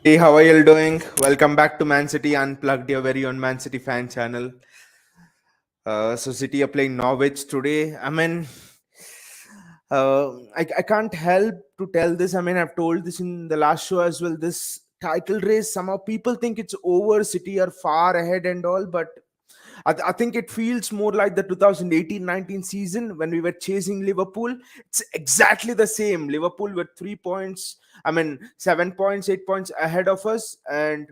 Hey, how are you doing? Welcome back to Man City Unplugged, your very own Man City fan channel. So City are playing Norwich today. I can't help to tell this. I've told this in the last show as well. This title race, somehow people think it's over. City are far ahead and all, but I think it feels more like the 2018-19 season when we were chasing Liverpool. It's exactly the same. Liverpool were 3 points, 7 points, 8 points ahead of us. And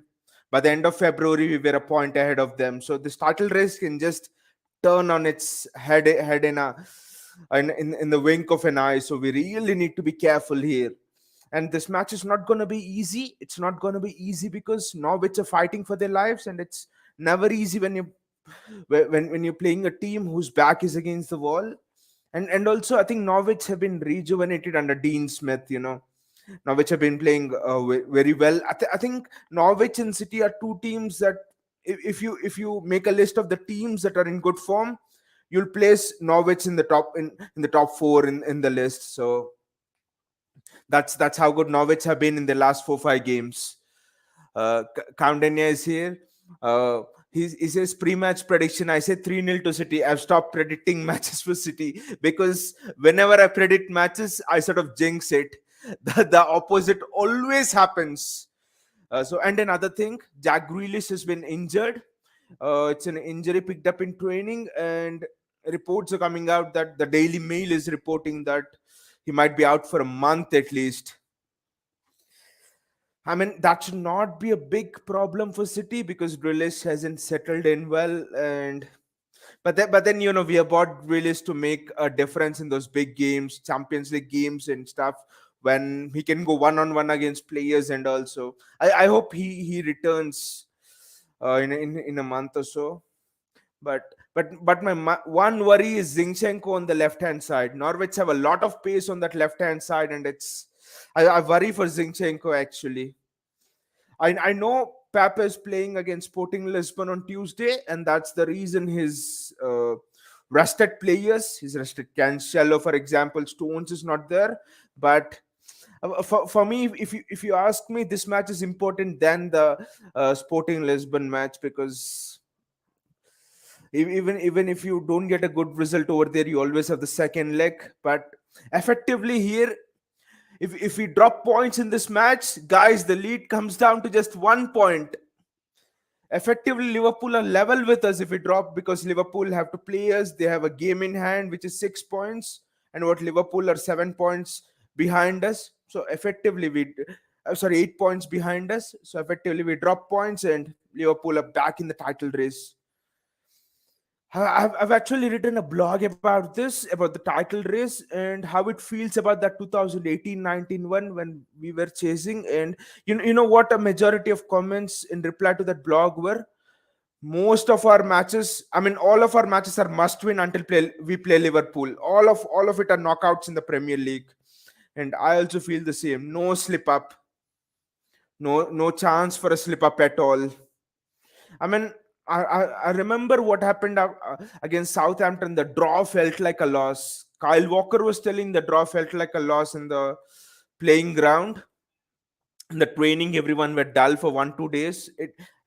by the end of February, we were a point ahead of them. So this title race can just turn on its head in the wink of an eye. So we really need to be careful here. And this match is not going to be easy. It's not going to be easy because Norwich are fighting for their lives, and it's never easy when you're playing a team whose back is against the wall. And also, I think Norwich have been rejuvenated under Dean Smith. Norwich have been playing very well. I think Norwich and City are two teams that if you make a list of the teams that are in good form, you'll place Norwich in the top four in the list. So that's how good Norwich have been in the last 4-5 games. Countania is here. He says pre-match prediction. I say 3-0 to City. I've stopped predicting matches for City because whenever I predict matches, I sort of jinx it. The opposite always happens. And another thing, Jack Grealish has been injured. It's an injury picked up in training, and reports are coming out that the Daily Mail is reporting that he might be out for a month at least. That should not be a big problem for City because Grealish hasn't settled in well, and but then we have bought Grealish to make a difference in those big games, Champions League games and stuff, when he can go one-on-one against players. And also, I hope he returns in a month or so. But my one worry is Zinchenko on the left hand side. Norwich have a lot of pace on that left hand side, and I worry for Zinchenko actually. I know Pep is playing against Sporting Lisbon on Tuesday, and that's the reason his rested players, his rested Cancelo, for example, Stones is not there. But for me, if you ask me, this match is important than the Sporting Lisbon match because even if you don't get a good result over there, you always have the second leg. But effectively here, if we drop points in this match, guys, the lead comes down to just 1 point. Effectively, Liverpool are level with us if we drop because Liverpool have to play us. They have a game in hand, which is 6 points, and what Liverpool are 7 points behind us. So effectively, 8 points behind us. So effectively, we drop points, and Liverpool are back in the title race. I've actually written a blog about this, about the title race, and how it feels about that 2018-19 one when we were chasing. And you know what? A majority of comments in reply to that blog were most of our matches. All of our matches are must win until we play Liverpool. All of it are knockouts in the Premier League, and I also feel the same. No slip up, no chance for a slip up at all. I mean, I remember what happened against Southampton. The draw felt like a loss. Kyle Walker was telling the draw felt like a loss in the playing ground. In the training, everyone were dull for 1-2 days.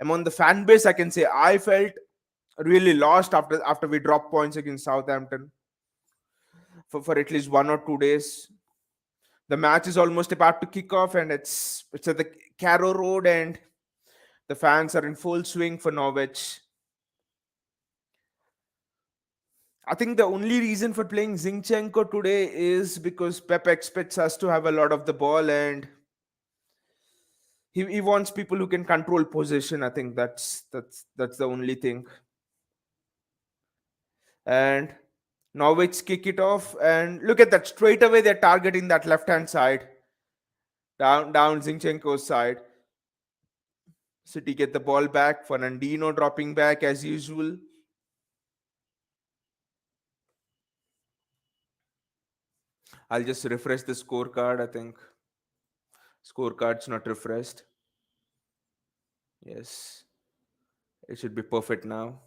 Among the fan base, I can say I felt really lost after we dropped points against Southampton for at least 1 or 2 days. The match is almost about to kick off, and it's at the Carrow Road, and the fans are in full swing for Norwich. I think the only reason for playing Zinchenko today is because Pep expects us to have a lot of the ball, and he wants people who can control possession. I think that's the only thing. And Norwich kick it off, and look at that, straight away they're targeting that left hand side, down Zinchenko's side. City get the ball back. Fernandinho dropping back as usual. I'll just refresh the scorecard. I think scorecard's not refreshed. Yes, it should be perfect now.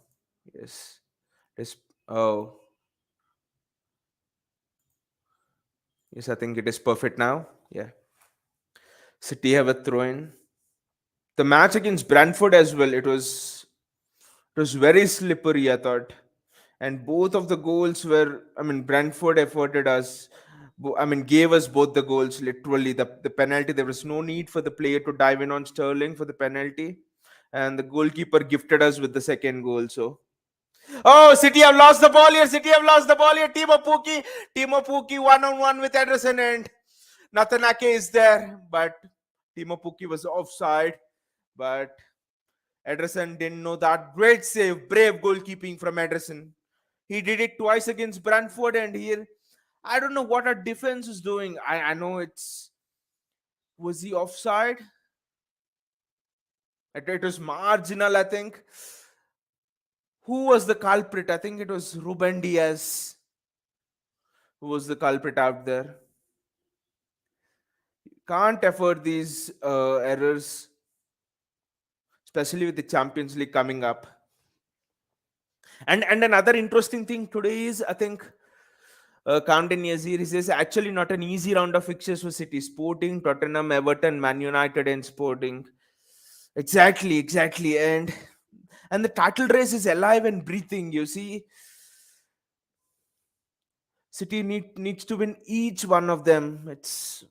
Yes. It's, oh, yes, I think it is perfect now. Yeah. City have a throw in. The match against Brentford as well, it was very slippery, I thought. And both of the goals were, I mean, Brentford efforted us, I mean, gave us both the goals literally. The penalty, there was no need for the player to dive in on Sterling for the penalty. And the goalkeeper gifted us with the second goal. So, oh, City have lost the ball here. City have lost the ball here. Timo Pukki 1-on-1 with Ederson, and Natanake is there. But Timo Pukki was offside. But Ederson didn't know that. Great save, brave goalkeeping from Ederson. He did it twice against Brentford, and here I don't know what our defense is doing. I know it's, was he offside? It was marginal, I think. Who was the culprit? I think it was Ruben Diaz who was the culprit out there. Can't afford these errors, especially with the Champions League coming up. And another interesting thing today is, I think, Camden Yazir, he says actually not an easy round of fixtures for City. Sporting, Tottenham, Everton, Man United, and Sporting. Exactly, and the title race is alive and breathing. You see, City needs to win each one of them. It's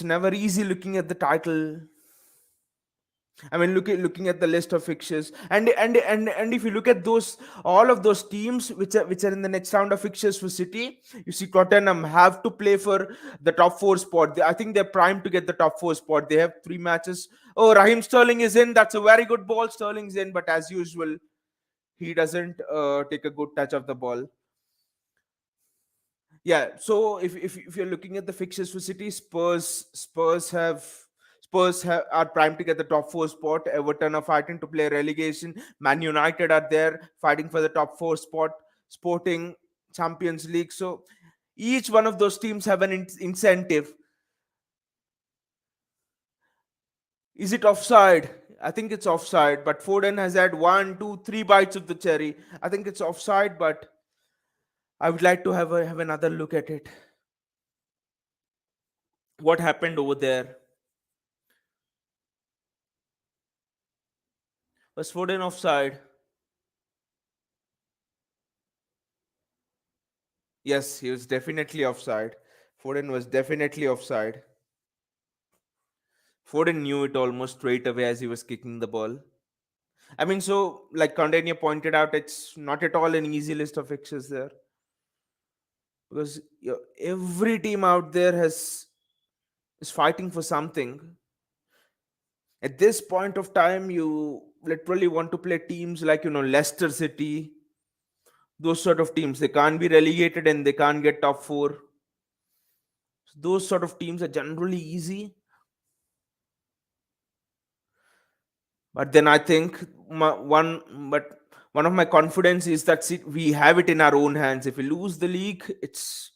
never easy looking at the title. I mean, looking at the list of fixtures, and if you look at those, all of those teams which are in the next round of fixtures for City, you see Tottenham have to play for the top four spot. I think they're primed to get the top four spot. They have three matches. Oh, Raheem Sterling is in. That's a very good ball. Sterling's in, but as usual, he doesn't take a good touch of the ball. Yeah, so if you're looking at the fixtures for City, Spurs are primed to get the top four spot. Everton are fighting to play relegation. Man United are there fighting for the top four spot. Sporting, Champions League. So each one of those teams have an incentive. Is it offside? I think it's offside, but Foden has had one, two, three bites of the cherry. I think it's offside, but I would like to have another look at it. What happened over there? Was Foden offside? Yes, he was definitely offside. Foden was definitely offside. Foden knew it almost straight away as he was kicking the ball. I mean, so like Condania pointed out, it's not at all an easy list of fixtures there, because every team out there is fighting for something. At this point of time, you literally want to play teams like Leicester City, those sort of teams. They can't be relegated and they can't get top four. Those sort of teams are generally easy. But then I think one of my confidence is that we have it in our own hands. If we lose the league, it's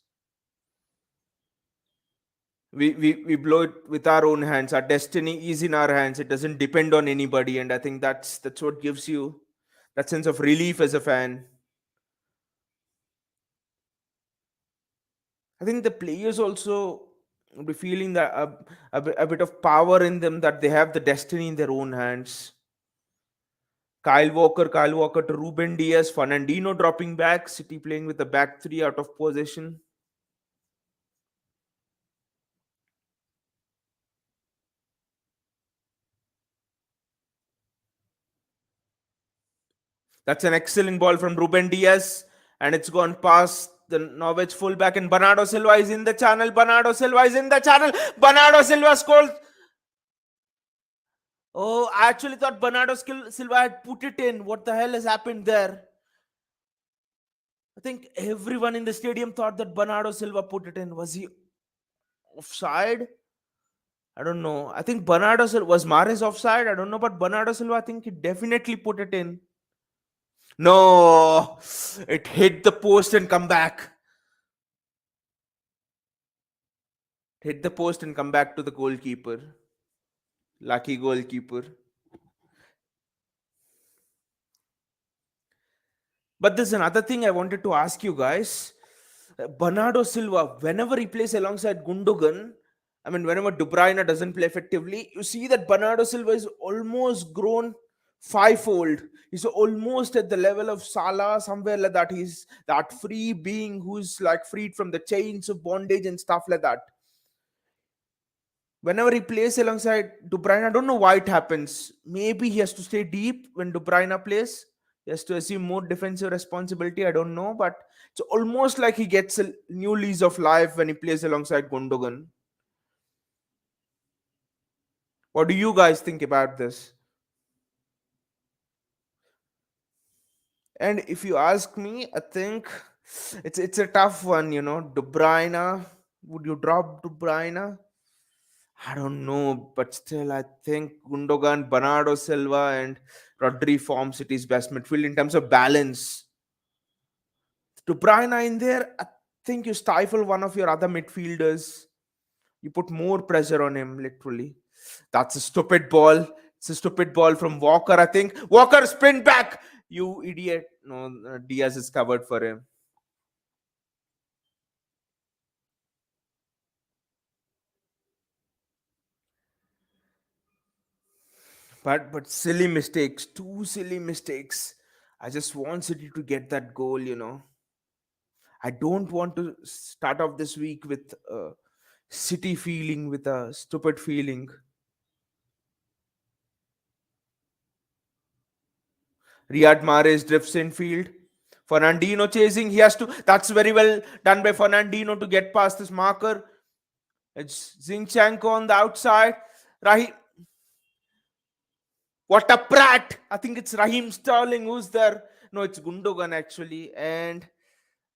we blow it with our own hands. Our destiny is in our hands. It doesn't depend on anybody, and I think that's what gives you that sense of relief as a fan. I think the players also will be feeling that a bit of power in them, that they have the destiny in their own hands. Kyle Walker to Ruben Diaz, Fernandinho dropping back, City playing with the back three out of possession. That's an excellent ball from Ruben Diaz, and it's gone past the Norwich fullback, and Bernardo Silva is in the channel. Bernardo Silva is in the channel. Bernardo Silva scored. Oh, I actually thought Silva had put it in. What the hell has happened there? I think everyone in the stadium thought that Bernardo Silva put it in. Was he offside? I don't know. I think Bernardo Silva was Mahrez offside. I don't know, but Bernardo Silva, I think he definitely put it in. No, it hit the post and come back. Hit the post and come back to the goalkeeper. Lucky goalkeeper. But there's another thing I wanted to ask you guys. Bernardo Silva, whenever he plays alongside Gundogan, I mean, whenever De Bruyne doesn't play effectively, you see that Bernardo Silva is almost grown fivefold. He's almost at the level of Salah, somewhere like that. He's that free being who's like freed from the chains of bondage and stuff like that. Whenever he plays alongside De Bruyne, I don't know why it happens. Maybe he has to stay deep when De Bruyne plays. He has to assume more defensive responsibility. I don't know, but it's almost like he gets a new lease of life when he plays alongside Gundogan. What do you guys think about this? And if you ask me, I think it's a tough one. De Bruyne. Would you drop De Bruyne? I don't know, but still, I think Gundogan, Bernardo Silva, and Rodri form City's best midfield in terms of balance. De Bruyne in there, I think you stifle one of your other midfielders. You put more pressure on him, literally. That's a stupid ball. It's a stupid ball from Walker, I think. Walker, sprint back! You idiot. No, Diaz is covered for him. But silly mistakes. Two silly mistakes. I just want City to get that goal. I don't want to start off this week with a City feeling, with a stupid feeling. Riyad Mahrez drifts in field. Fernandino chasing. He has to. That's very well done by Fernandino to get past this marker. It's Zinchenko on the outside. Raheem. What a prat! I think it's Raheem Sterling who's there. No, it's Gundogan actually. And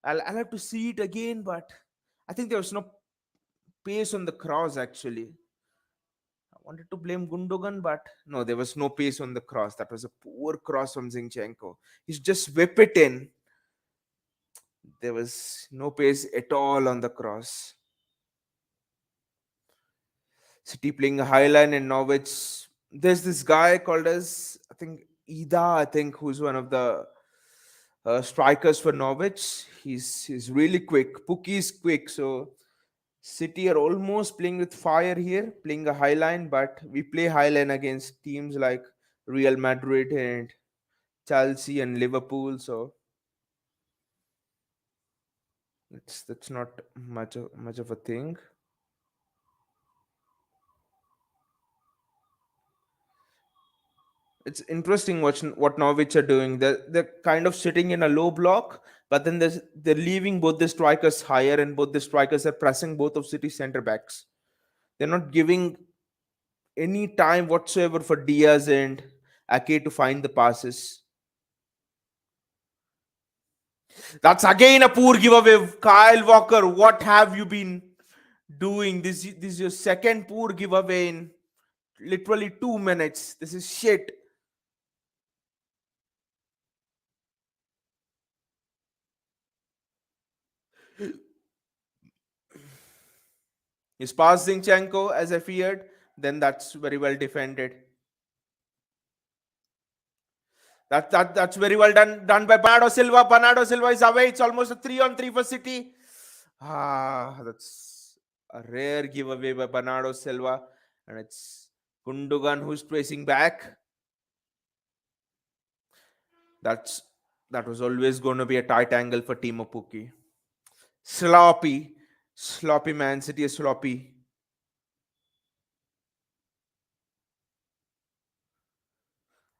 I'll have to see it again, but I think there was no pace on the cross actually. I wanted to blame Gundogan, but no, there was no pace on the cross. That was a poor cross from Zinchenko. He's just whip it in. There was no pace at all on the cross. City playing a high line in Norwich. There's this guy called as I think Ida. I think who's one of the strikers for Norwich. He's really quick. Pookie is quick. So City are almost playing with fire here, playing a high line. But we play high line against teams like Real Madrid and Chelsea and Liverpool. So that's not much of a thing. It's interesting watching what Norwich are doing. They're kind of sitting in a low block, but then they're leaving both the strikers higher, and both the strikers are pressing both of City centre backs. They're not giving any time whatsoever for Diaz and Ake to find the passes. That's again a poor giveaway. Kyle Walker, what have you been doing? This is your second poor giveaway in literally 2 minutes. This is shit. He's past Zinchenko as I feared. Then that's very well defended. That's very well done by Bernardo Silva. Bernardo Silva is away. It's almost a 3-on-3 for City. That's a rare giveaway by Bernardo Silva, and it's Gundogan who's tracing back. That's that was always going to be a tight angle for Timo Pukki. Sloppy Man City is sloppy.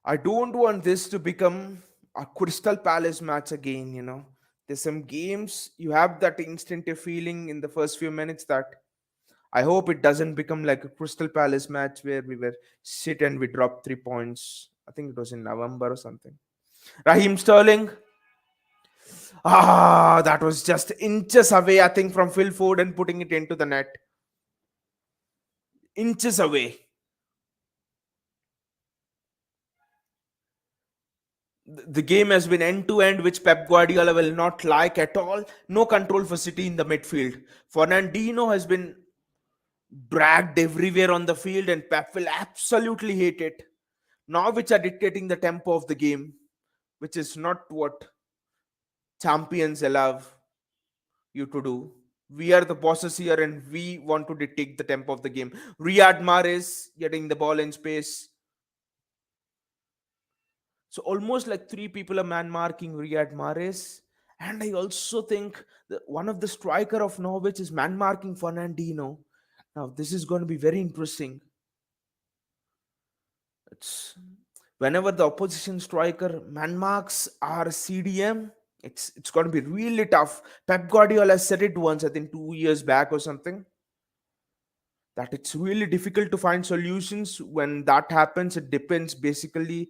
I don't want this to become a Crystal Palace match again. There's some games you have that instinctive feeling in the first few minutes that I hope it doesn't become like a Crystal Palace match where we were sit and we dropped 3 points. I think it was in November or something. Raheem Sterling. That was just inches away, I think, from Phil Foden putting it into the net. Inches away. The game has been end to end, which Pep Guardiola will not like at all. No control for City in the midfield. Fernandino has been dragged everywhere on the field, and Pep will absolutely hate it. Norwich are dictating the tempo of the game, which is not what champions allow you to do. We are the bosses here and we want to dictate the tempo of the game. Riyad Mahrez getting the ball in space. So almost like three people are man marking Riyad Mahrez. And I also think that one of the striker of Norwich is man marking Fernandino. Now this is going to be very interesting. It's whenever the opposition striker man marks our CDM, it's going to be really tough. Pep Guardiola said it once, I think 2 years back or something, that it's really difficult to find solutions when that happens. It depends basically,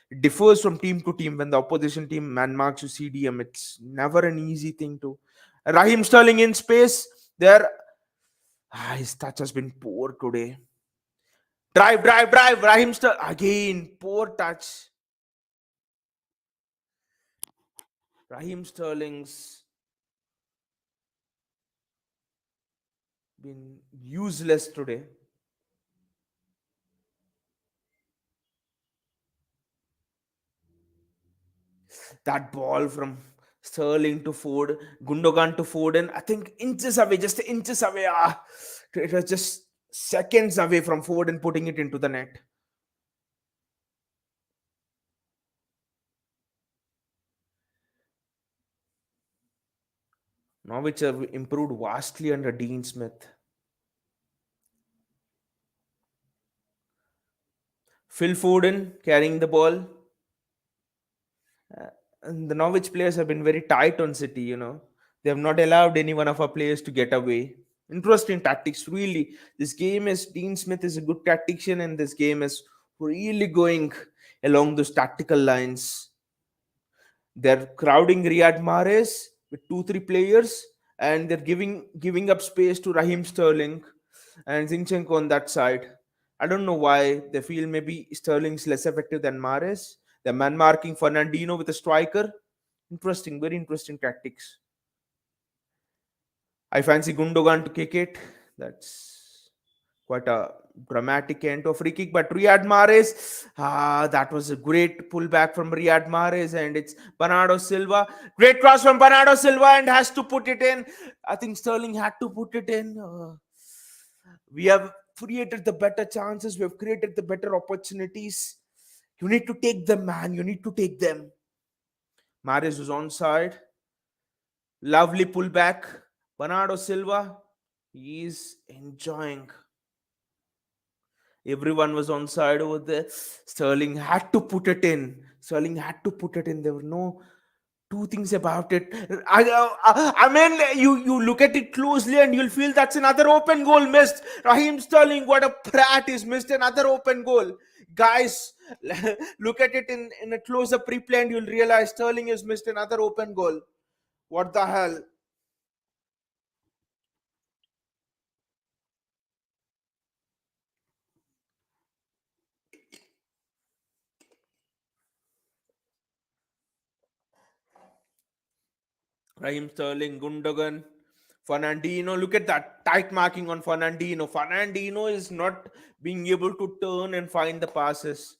it differs from team to team. When the opposition team man marks you CDM, it's never an easy thing to. Raheem Sterling in space there. His touch has been poor today. Drive. Raheem Sterling again, poor touch. Raheem Sterling's been useless today. That ball from Sterling to Ford, Gundogan to Foden, I think inches away, just inches away. It was just seconds away from Foden putting it into the net. Norwich have improved vastly under Dean Smith. Phil Foden carrying the ball. And the Norwich players have been very tight on City. They have not allowed any one of our players to get away. Interesting tactics, really. This game is Dean Smith is a good tactician, and this game is really going along those tactical lines. They're crowding Riyad Mahrez with 2-3 players, and they're giving up space to Raheem Sterling and Zinchenko on that side. I don't know why they feel maybe Sterling's less effective than Mahrez. The man marking Fernandino with a striker. Interesting, very interesting tactics. I fancy Gundogan to kick it. That's quite a dramatic end to a free kick. But Riyad Mahrez, that was a great pullback from Riyad Mahrez, and it's Bernardo Silva. Great cross from Bernardo Silva, and has to put it in. I think Sterling had to put it in. We have created the better chances. We have created the better opportunities. You need to take them, man. You need to take them. Mahrez was onside. Lovely pullback. Bernardo Silva, he is enjoying. Everyone was on side over there. Sterling had to put it in. Sterling had to put it in. There were no two things about it. I mean, you look at it closely and you'll feel that's another open goal missed. Raheem Sterling, what a prat, is missed another open goal. Guys, look at it in a close-up replay and you'll realize Sterling has missed another open goal. What the hell? Raheem Sterling, Gundogan, Fernandino. Look at that tight marking on Fernandino. Fernandino is not being able to turn and find the passes.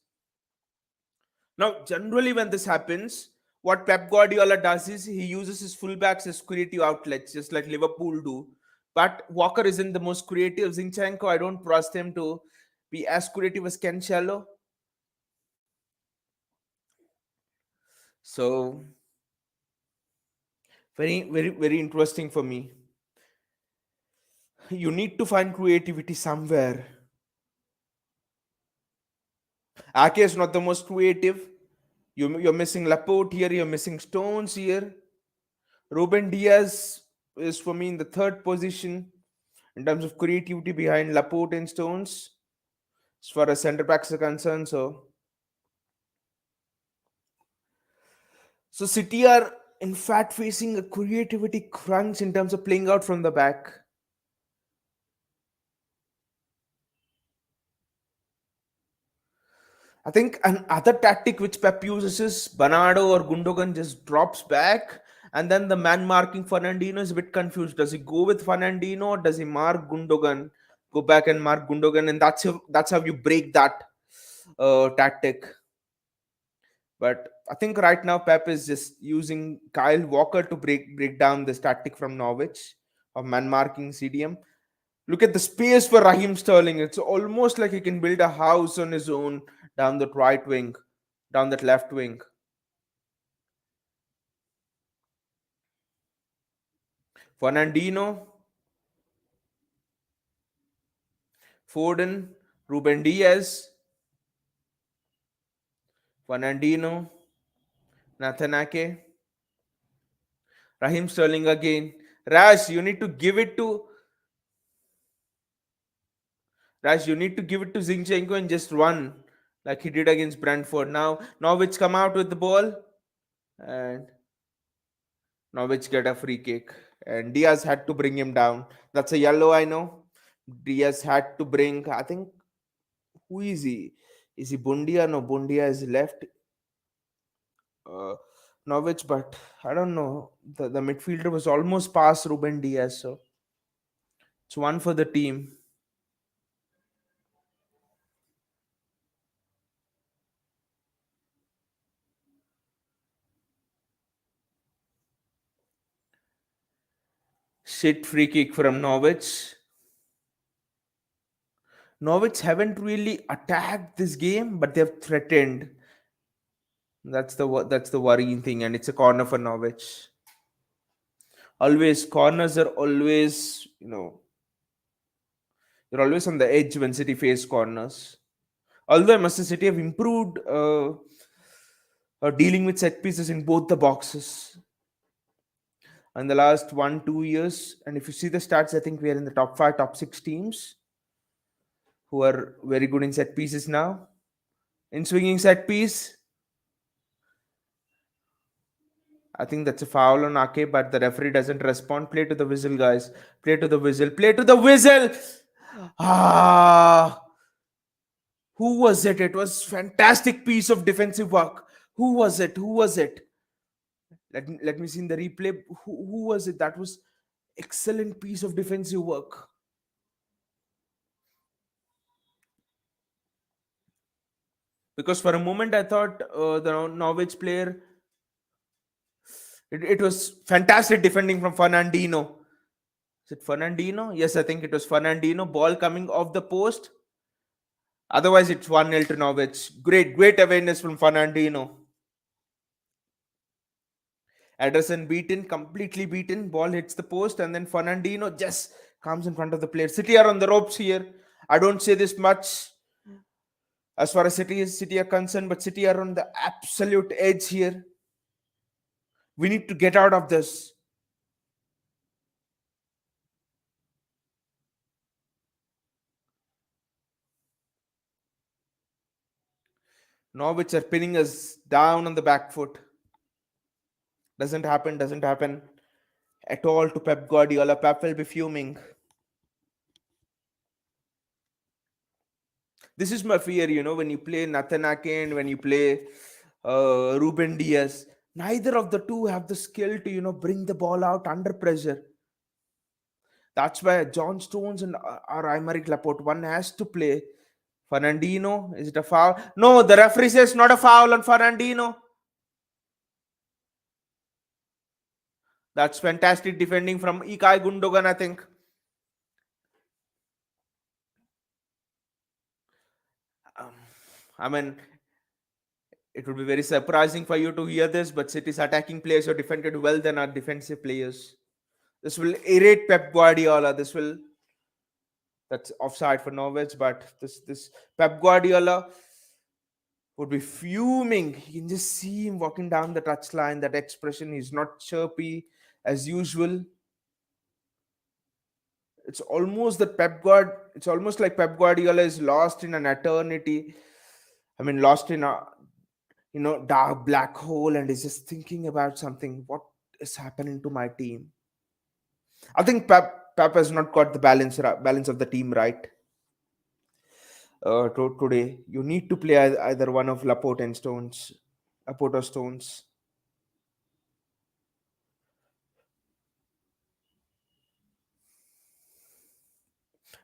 Now, generally, when this happens, what Pep Guardiola does is he uses his fullbacks as creative outlets, just like Liverpool do. But Walker isn't the most creative. Zinchenko, I don't trust him to be as creative as Cancelo. So, very interesting for me. You need to find creativity somewhere. Ake is not the most creative. You're missing Laporte here. You're missing Stones here. Ruben Diaz is for me in the third position in terms of creativity behind Laporte and Stones, as far as centre backs are concerned. So City are in fact facing a creativity crunch in terms of playing out from the back. I think another tactic which Pep uses is Bernardo or Gundogan just drops back, and then the man marking Fernandino is a bit confused. Does he go with Fernandino or does he mark Gundogan? Go back and mark Gundogan, and that's how you break that tactic. But I think right now Pep is just using Kyle Walker to break down this tactic from Norwich of man marking CDM. Look at the space for Raheem Sterling. It's almost like he can build a house on his own down that right wing, down that left wing. Fernandino, Foden, Ruben Diaz, Fernandino, Nathanake, Raheem Sterling again. Rash, you need to give it to you need to give it to Zinchenko and just run like he did against Brentford. Now Norwich come out with the ball and Norwich get a free kick. And Diaz had to bring him down. That's a yellow, I know. Diaz had to bring, I think, who is he? Is he Bundia? No, Bundia is left. Uh, Norwich, but I don't know. The midfielder was almost past Ruben Diaz, so it's one for the team. Shit free kick from Norwich. Norwich haven't really attacked this game, but they've threatened. That's the worrying thing, and it's a corner for Norwich. Always corners are always they're always on the edge when City face corners. Although I must say City have improved dealing with set pieces in both the boxes in the last 1 2 years. And if you see the stats, I think we are in the top five, top six teams who are very good in set pieces now. In swinging set piece, I think that's a foul on Ake, but the referee doesn't respond. Play to the whistle, guys. Play to the whistle. Play to the whistle. Ah, who was it? It was fantastic piece of defensive work. Who was it? Who was it? Let me see in the replay. Who was it? That was excellent piece of defensive work. Because for a moment I thought the Norwich player. It was fantastic defending from Fernandino. Is it Fernandino? Yes, I think it was Fernandino. Ball coming off the post. Otherwise, it's 1-0 to Norwich. Great awareness from Fernandino. Ederson beaten, completely beaten. Ball hits the post, and then Fernandino just comes in front of the player. City are on the ropes here. I don't say this much as far as City are concerned, but City are on the absolute edge here. We need to get out of this. Norwich are pinning us down on the back foot. Doesn't happen at all to Pep Guardiola. Pep will be fuming. This is my fear, when you play Nathan Ake and when you play Ruben Diaz. Neither of the two have the skill to, bring the ball out under pressure. That's why John Stones and Aymeric Laporte, one has to play. Fernandino, is it a foul? No, the referee says not a foul on Fernandino. That's fantastic defending from Ilkay Gundogan, I think. I mean, it would be very surprising for you to hear this, but City's attacking players are defended well than our defensive players. This will irrate Pep Guardiola. That's offside for Norwich, but this Pep Guardiola would be fuming. You can just see him walking down the touchline. That expression, he's not chirpy as usual. It's almost like Pep Guardiola is lost in an eternity. I mean, lost in a dark black hole, and is just thinking about something. What is happening to my team? I think Pep has not got the balance of the team right. Today, you need to play either one of Laporte or Stones.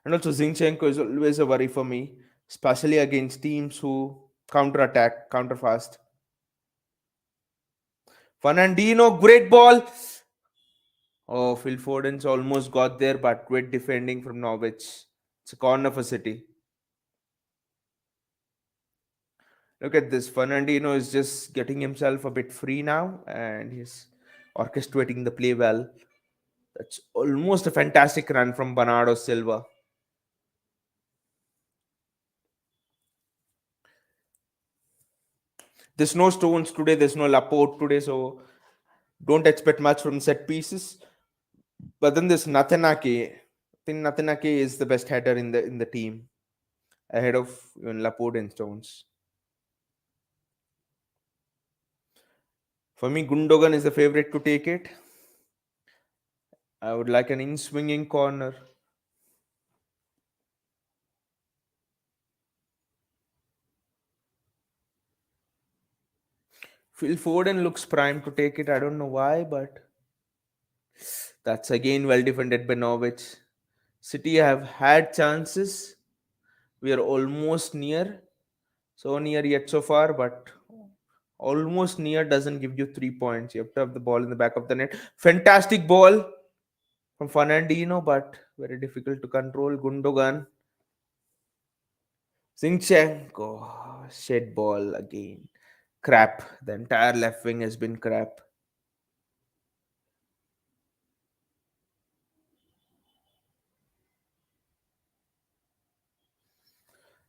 And also Zinchenko is always a worry for me, especially against teams who counter fast. Fernandino, great ball. Oh, Phil Foden's almost got there, but great defending from Norwich. It's a corner for City. Look at this. Fernandino is just getting himself a bit free now, and he's orchestrating the play well. That's almost a fantastic run from Bernardo Silva. There's no Stones today, there's no Laporte today, so don't expect much from set pieces. But then there's Natanake. I think Natanake is the best header in the team, ahead of even Laporte and Stones. For me, Gundogan is the favorite to take it. I would like an in swinging corner. Phil Foden looks prime to take it. I don't know why, but that's again well defended by Norwich. City have had chances. We are almost near. So near yet so far, but almost near doesn't give you 3 points. You have to have the ball in the back of the net. Fantastic ball from Fernandino, but very difficult to control. Gundogan. Zinchenko. Shed ball again. Crap. The entire left wing has been crap.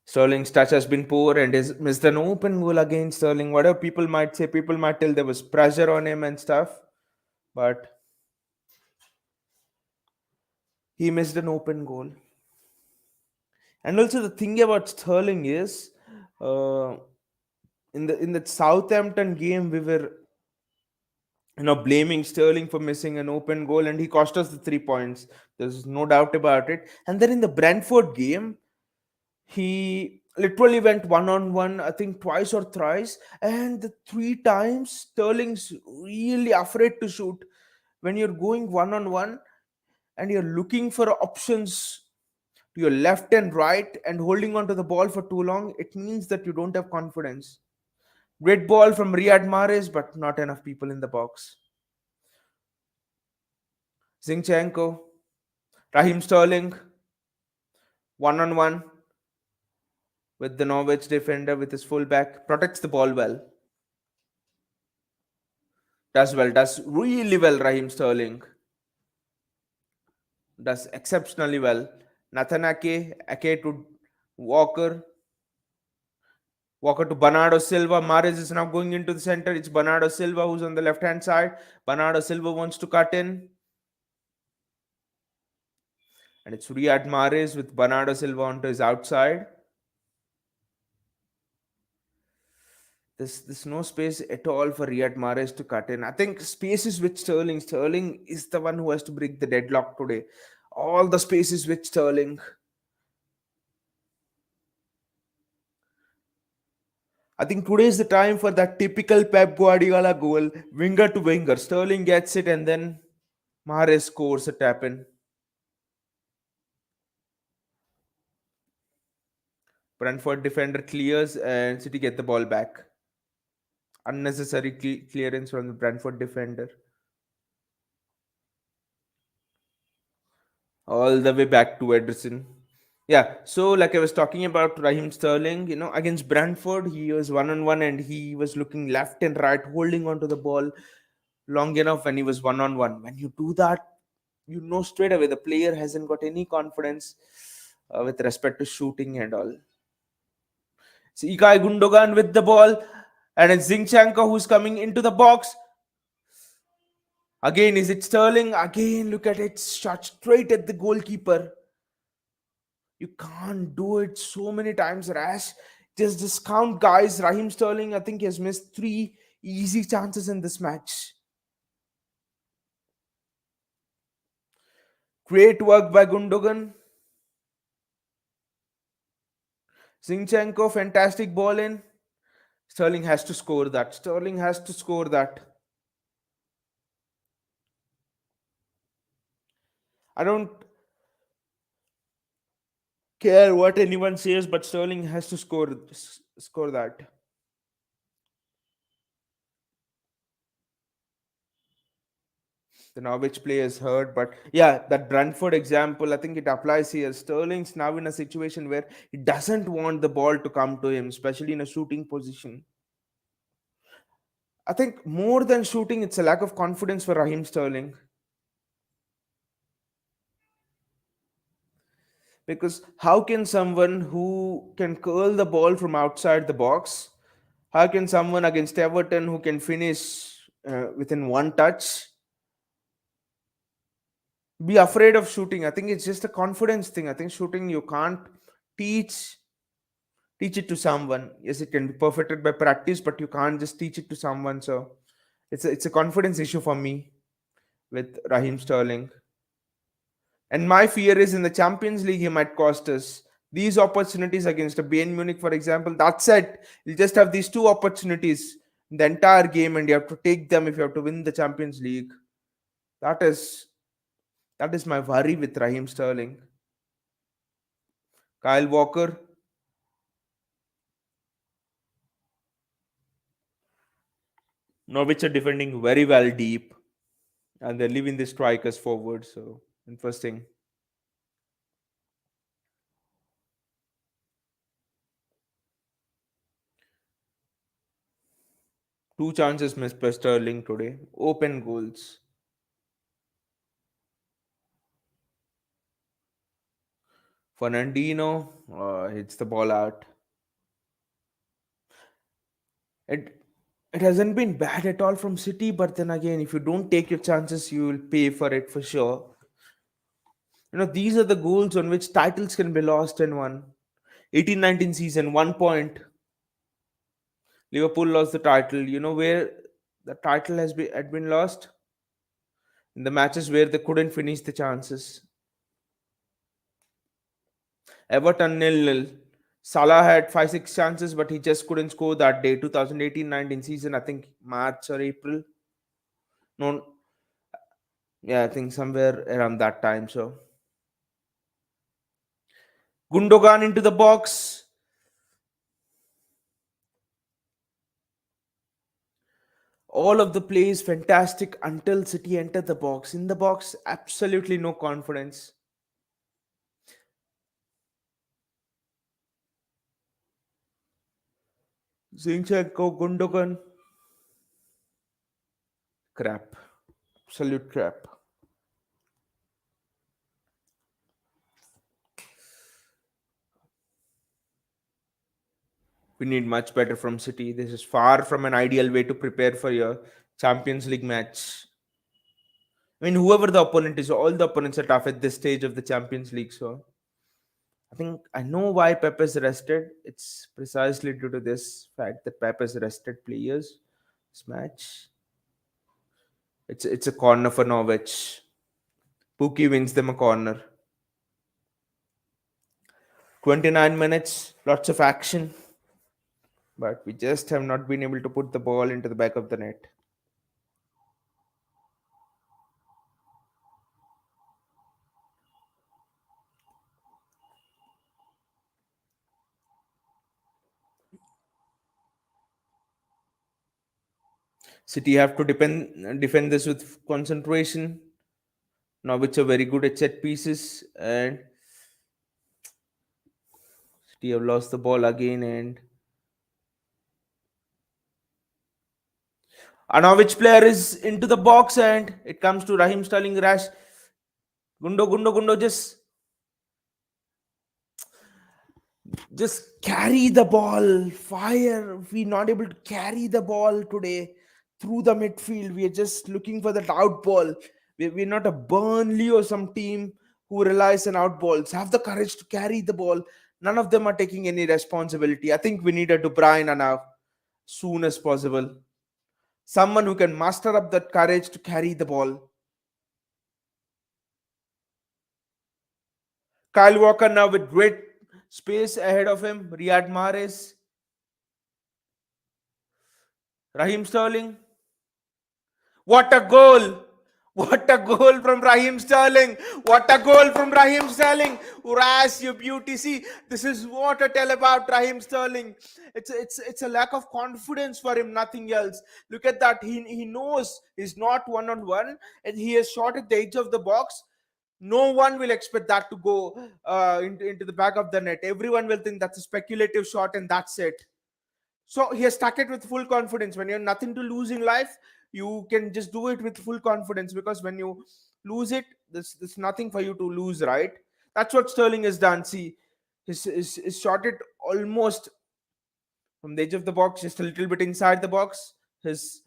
Sterling's touch has been poor and is missed an open goal against Sterling. Whatever people might say, people might tell there was pressure on him and stuff, but he missed an open goal. And also the thing about Sterling is, uh, in the Southampton game, we were blaming Sterling for missing an open goal, and he cost us the 3 points. There's no doubt about it. And then in the Brentford game, he literally went one on one, I think twice or thrice, and the three times Sterling's really afraid to shoot. When you're going one on one and you're looking for options to your left and right and holding on to the ball for too long, it means that you don't have confidence. Great ball from Riyad Mahrez, but not enough people in the box. Zinchenko, Raheem Sterling, one on one with the Norwich defender with his fullback, protects the ball well. Does really well, Raheem Sterling. Does exceptionally well. Nathan Ake to Walker, Walker to Bernardo Silva. Mahrez is now going into the center. It's Bernardo Silva who's on the left hand side. Bernardo Silva wants to cut in. And it's Riyad Mahrez with Bernardo Silva onto his outside. There's no space at all for Riyad Mahrez to cut in. I think space is with Sterling. Sterling is the one who has to break the deadlock today. All the spaces with Sterling. I think today is the time for that typical Pep Guardiola goal, winger to winger. Sterling gets it and then Mahrez scores a tap in. Brentford defender clears and City get the ball back. Unnecessary clearance from the Brentford defender. All the way back to Ederson. Yeah, so like I was talking about Raheem Sterling, against Brentford, he was one on one and he was looking left and right, holding onto the ball long enough when he was one on one. When you do that, you know straight away the player hasn't got any confidence with respect to shooting and all. So Ilkay Gundogan with the ball, and it's Zinchenko who's coming into the box. Again, is it Sterling? Again, look at it, shot straight at the goalkeeper. You can't do it so many times, Rash. Just discount guys. Raheem Sterling, I think he has missed 3 easy chances in this match. Great work by Gundogan. Zinchenko, fantastic ball in. Sterling has to score that. Sterling has to score that. I don't care what anyone says, but Sterling has to score that. The Norwich player is hurt, but yeah, that Brentford example, I think it applies here. Sterling's now in a situation where he doesn't want the ball to come to him, especially in a shooting position. I think more than shooting, it's a lack of confidence for Raheem Sterling. Because how can someone who can curl the ball from outside the box, how can someone against Everton who can finish within one touch be afraid of shooting? I think it's just a confidence thing. I think shooting you can't teach teach it to someone. Yes, it can be perfected by practice, but you can't just teach it to someone. So it's a confidence issue for me with Raheem Sterling. And my fear is in the Champions League, he might cost us these opportunities against a Bayern Munich, for example. That's it. You just have these two opportunities in the entire game, and you have to take them if you have to win the Champions League. That is that is my worry with Raheem Sterling. Kyle Walker, Norwich are defending very well deep, and they're leaving the strikers forward. So interesting. Two chances missed by Sterling today. Open goals. Fernandino hits the ball out. It it hasn't been bad at all from City, but then again, if you don't take your chances, you will pay for it for sure. These are the goals on which titles can be lost and won. 18-19 season, 1 point. Liverpool lost the title. You know where the title had been lost? In the matches where they couldn't finish the chances. Everton 0-0. Salah had 5-6 chances, but he just couldn't score that day. 2018-19 season, I think March or April. No, yeah, I think somewhere around that time. So Gundogan into the box. All of the plays fantastic until City entered the box. In the box, absolutely no confidence. Zinchenko, Gundogan, crap, absolute crap. We need much better from City. This is far from an ideal way to prepare for your Champions League match. I mean, whoever the opponent is, all the opponents are tough at this stage of the Champions League. So I think I know why Pep is rested. It's precisely due to this fact that Pep has rested players. This match, it's a corner for Norwich. Pookie wins them a corner. 29 minutes, lots of action, but we just have not been able to put the ball into the back of the net. City have to defend this with concentration. Norwich are very good at set pieces, and City have lost the ball again. And a Norwich player is into the box, and it comes to Raheem Sterling rash. Gundo, just carry the ball. Fire. We're not able to carry the ball today through the midfield. We are just looking for that out ball. We're not a Burnley or some team who relies on out balls. Have the courage to carry the ball. None of them are taking any responsibility. I think we need a De Bruyne now, soon as possible. Someone who can muster up that courage to carry the ball. Kyle Walker now with great space ahead of him. Riyad Mahrez, Raheem Sterling. What a goal! What a goal from Raheem Sterling! What a goal from Raheem Sterling! Uras, you beauty. See, this is what I tell about Raheem Sterling. It's a lack of confidence for him, nothing else. Look at that. He knows he's not one on one, and he has shot at the edge of the box. No one will expect that to go into the back of the net. Everyone will think that's a speculative shot, and that's it. So he has stuck it with full confidence. When you have nothing to lose in life, you can just do it with full confidence, because when you lose it, there's nothing for you to lose, right? That's what Sterling has done. See, his shot it almost from the edge of the box, just a little bit inside the box. His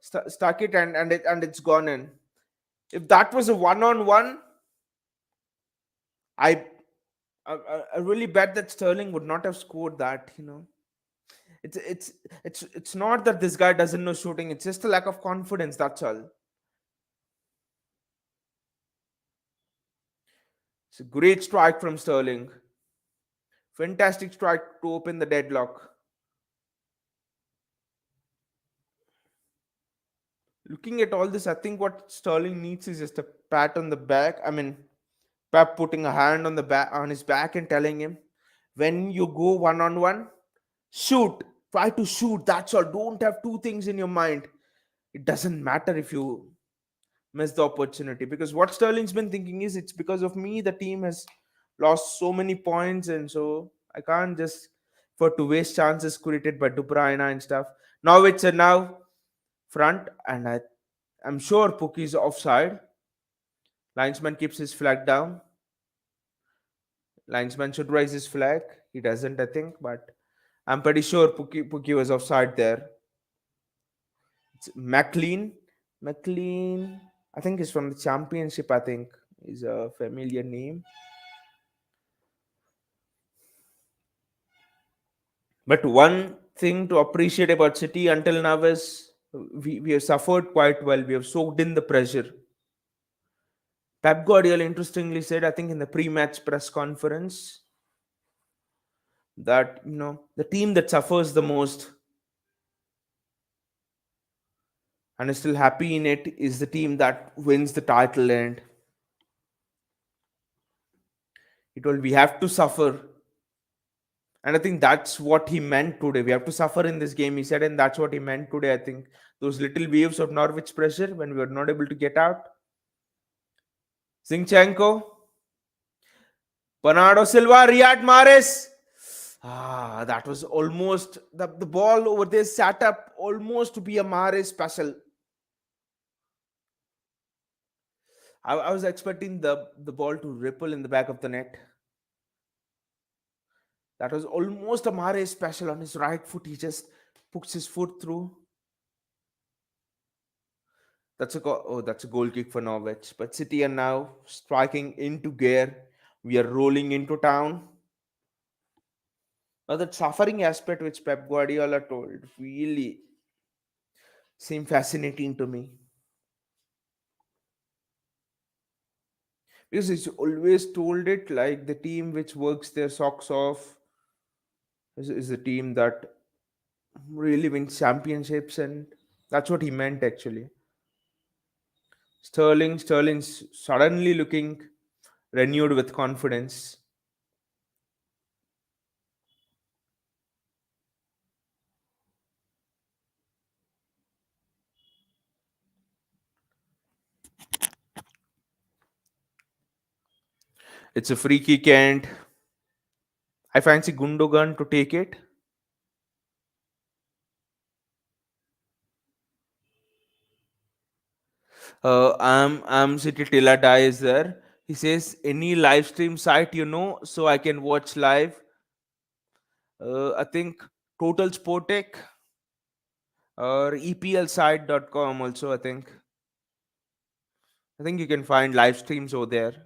stuck it, and it's gone in. If that was a one-on-one, I, I really bet that Sterling would not have scored that. It's it's it's not that this guy doesn't know shooting. It's just a lack of confidence. That's all. It's a great strike from Sterling. Fantastic strike to open the deadlock. Looking at all this, I think what Sterling needs is just a pat on the back. I mean, Pep putting a hand on the back on his back and telling him, when you go one on one, shoot. Try to shoot. That's all. Don't have two things in your mind. It doesn't matter if you miss the opportunity, because what Sterling's been thinking is, it's because of me the team has lost so many points, and so I can't just for to waste chances created by De Bruyne and stuff. Now it's a now front, and I'm sure Pookie's offside. Linesman keeps his flag down. Linesman should raise his flag. He doesn't, I think, but I'm pretty sure Pookie was offside there. It's McLean. McLean, I think he's from the championship, I think is a familiar name. But one thing to appreciate about City until now is we have suffered quite well. We have soaked in the pressure. Pep Guardiola interestingly said, I think in the pre-match press conference, that the team that suffers the most and is still happy in it is the team that wins the title. And he told, we have to suffer. And I think that's what he meant today. We have to suffer in this game, he said, and that's what he meant today. I think those little waves of Norwich pressure when we were not able to get out. Zinchenko, Bernardo Silva, Riyad Mahrez. That was almost the ball over there sat up almost to be a Mahrez special. I was expecting the ball to ripple in the back of the net. That was almost a Mahrez special on his right foot. He just puts his foot through. That's a goal kick for Norwich. But City are now striking into gear. We are rolling into town. Now that suffering aspect which Pep Guardiola told really seemed fascinating to me, because he's always told it like the team which works their socks off is the team that really wins championships, and that's what he meant actually. Sterling's suddenly looking renewed with confidence. It's a free kick, and I fancy Gundogan to take it. I'm City till I die is there. He says any live stream site, so I can watch live. I think Total Sportec or EPLsite.com also. I think you can find live streams over there.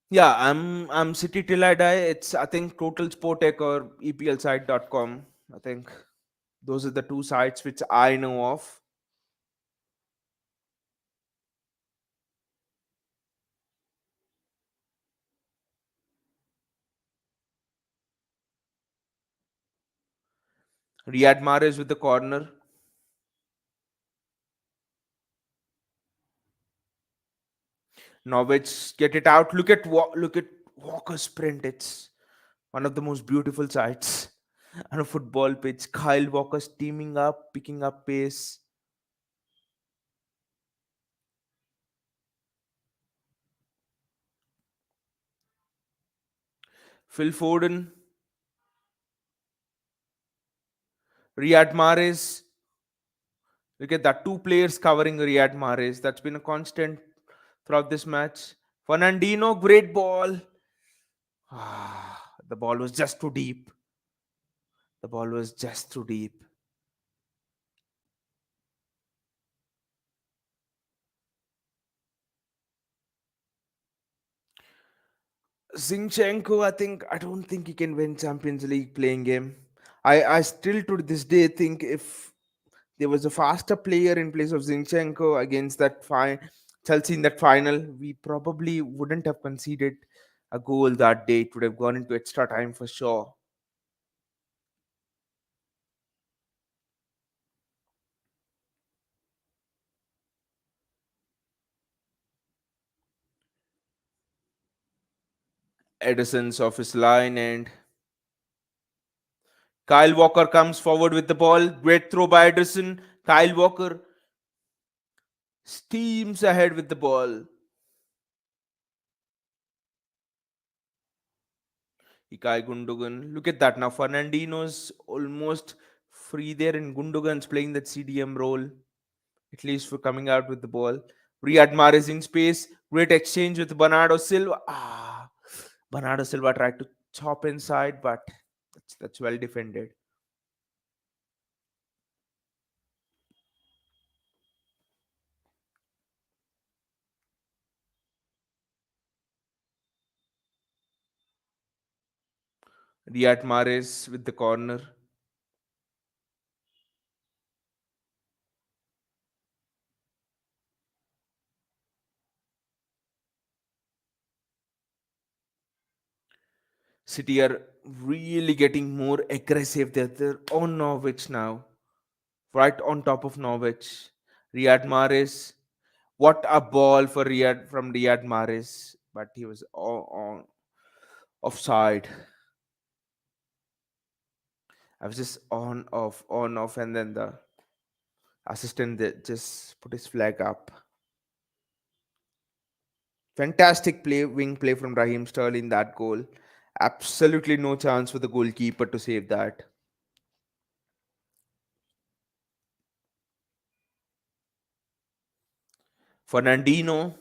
Yeah, I'm City till I die. It's I think Total Sportec or EPLsite.com. I think those are the two sites which I know of. Riyad Mahrez with the corner. Norwich get it out. Look at Walker's sprint. It's one of the most beautiful sights on a football pitch. Kyle Walker steaming up, picking up pace. Phil Foden, Riyad Mahrez. Look at that. Two players covering Riyad Mahrez. That's been a constant throughout this match. Fernandino, great ball. The ball was just too deep. The ball was just too deep. Zinchenko, I don't think he can win Champions League playing game. I still to this day think if there was a faster player in place of Zinchenko against Chelsea in that final, we probably wouldn't have conceded a goal that day. It would have gone into extra time for sure. Edison's off his line and Kyle Walker comes forward with the ball. Great throw by Edison. Kyle Walker steams ahead with the ball. Ikai Gundogan. Look at that now. Fernandino's almost free there, and Gundogan's playing that CDM role, at least for coming out with the ball. Riyad Mahrez in space. Great exchange with Bernardo Silva. Bernardo Silva tried to chop inside, but that's well defended. Riyad Mahrez with the corner. City are really getting more aggressive. They're on Norwich now, right on top of Norwich. Riyad Mahrez, what a ball for Riyad from Riyad Mahrez, but he was on offside. I was just on off, and then the assistant just put his flag up. Fantastic wing play from Raheem Sterling. That goal, absolutely no chance for the goalkeeper to save that. Fernandino,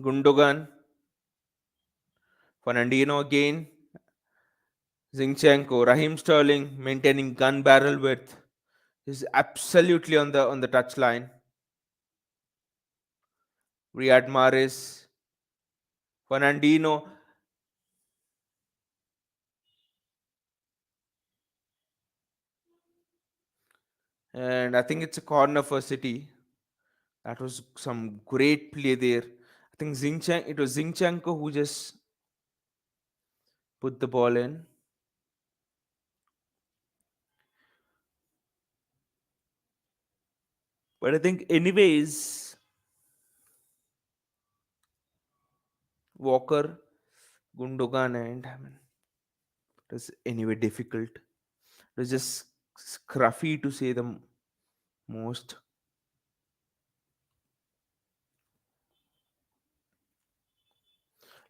Gundogan, Fernandino again, Zinchenko, Raheem Sterling maintaining gun barrel width. He's absolutely on the touchline. Riyad Mahrez, Fernandino, and I think it's a corner for City. That was some great play there. I think it was Zinchenko who just put the ball in. But I think, anyways, Walker, Gundogan, and it was anyway difficult. It was just scruffy to say the most.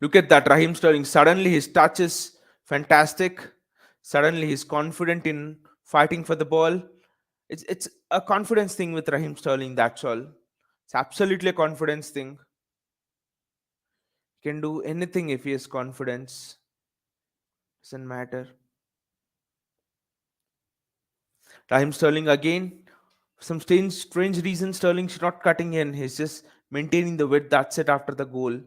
Look at that, Raheem Sterling. Suddenly his touch is fantastic. Suddenly he's confident in fighting for the ball. It's a confidence thing with Raheem Sterling. That's all. It's absolutely a confidence thing. He can do anything if he has confidence. Doesn't matter. Raheem Sterling again. Some strange reason Sterling's not cutting in. He's just maintaining the width. That's it after the goal.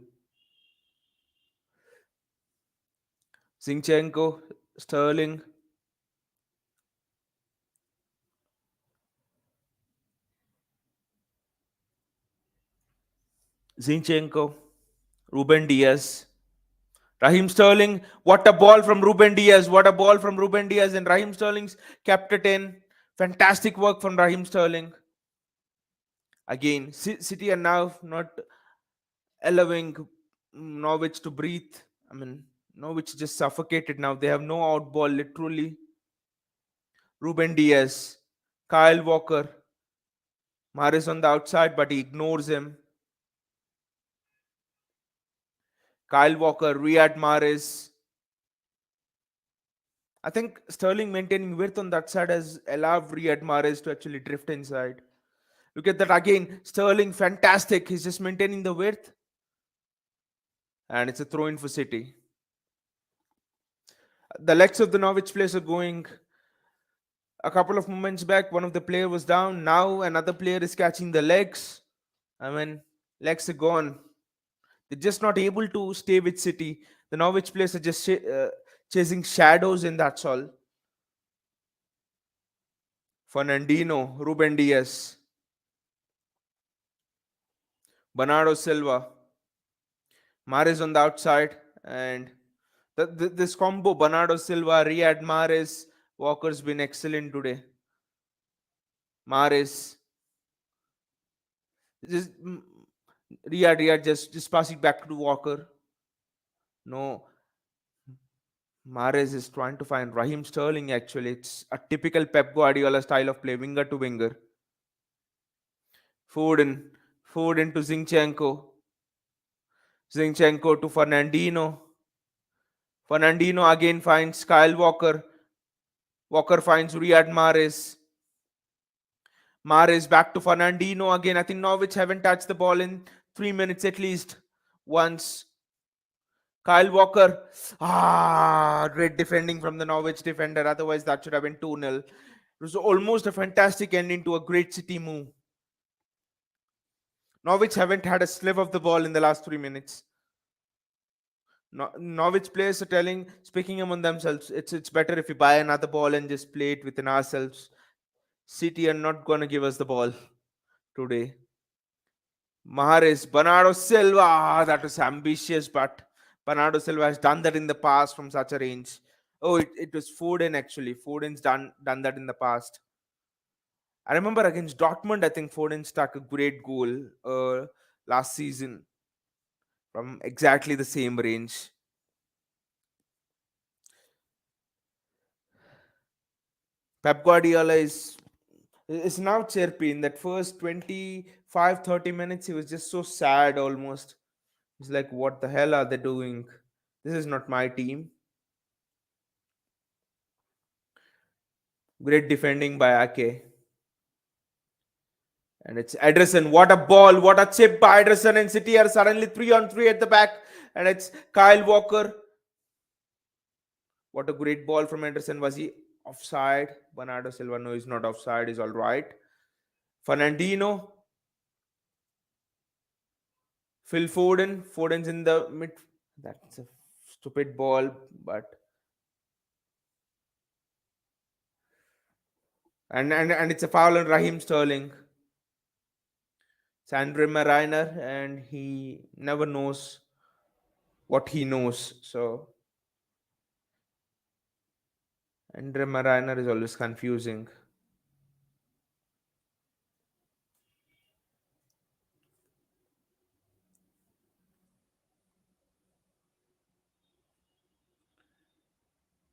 Zinchenko, Sterling, Zinchenko, Ruben Diaz. Raheem Sterling, what a ball from Ruben Diaz. What a ball from Ruben Diaz. And Raheem Sterling's kept it in. Fantastic work from Raheem Sterling. Again, City are now not allowing Norwich to breathe. I mean, Norwich just suffocated now. They have no out ball, literally. Ruben Diaz, Kyle Walker, Mahrez on the outside, but he ignores him. Kyle Walker, Riyad Mahrez. I think Sterling maintaining width on that side has allowed Riyad Mahrez to actually drift inside. Look at that again. Sterling, fantastic. He's just maintaining the width. And it's a throw in for City. The legs of the Norwich players are going. A couple of moments back, one of the player was down. Now another player is catching the legs. I mean, legs are gone. They're just not able to stay with City. The Norwich players are just chasing shadows, and that's all. Fernandino, Ruben Diaz, Bernardo Silva, Mahrez on the outside, and this combo, Bernardo Silva, Riyad Mahrez, Walker's been excellent today. Mahrez, just Riyad just passing back to Walker. No, Mahrez is trying to find Raheem Sterling. Actually, it's a typical Pep Guardiola style of play, winger to winger. Foden, Foden to Zinchenko, Zinchenko to Fernandino. Fernandino again finds Kyle Walker. Walker finds Riyad Mahrez. Mahrez back to Fernandino again. I think Norwich haven't touched the ball in 3 minutes at least. Once. Kyle Walker. Great defending from the Norwich defender. Otherwise, that should have been 2-0. It was almost a fantastic ending to a great City move. Norwich haven't had a slip of the ball in the last 3 minutes. Norwich players are speaking among themselves, it's better if we buy another ball and just play it within ourselves. City are not going to give us the ball today. Mahrez, Bernardo Silva. That was ambitious, but Bernardo Silva has done that in the past from such a range. Oh, it was Foden actually. Foden's done that in the past. I remember against Dortmund, I think Foden struck a great goal last season from exactly the same range. Pep Guardiola is now chirpy. In that first 25-30 minutes, he was just so sad almost. He's like, what the hell are they doing? This is not my team. Great defending by Ake. And it's Ederson. What a ball. What a chip by Ederson. And City are suddenly 3-on-3 at the back. And it's Kyle Walker. What a great ball from Ederson. Was he offside? Bernardo Silva. No, he's not offside. He's all right. Fernandino. Phil Foden. Foden's in the mid. That's a stupid ball, but. And it's a foul on Raheem Sterling. It's Andre Mariner, and he never knows what he knows. So Andre Mariner is always confusing.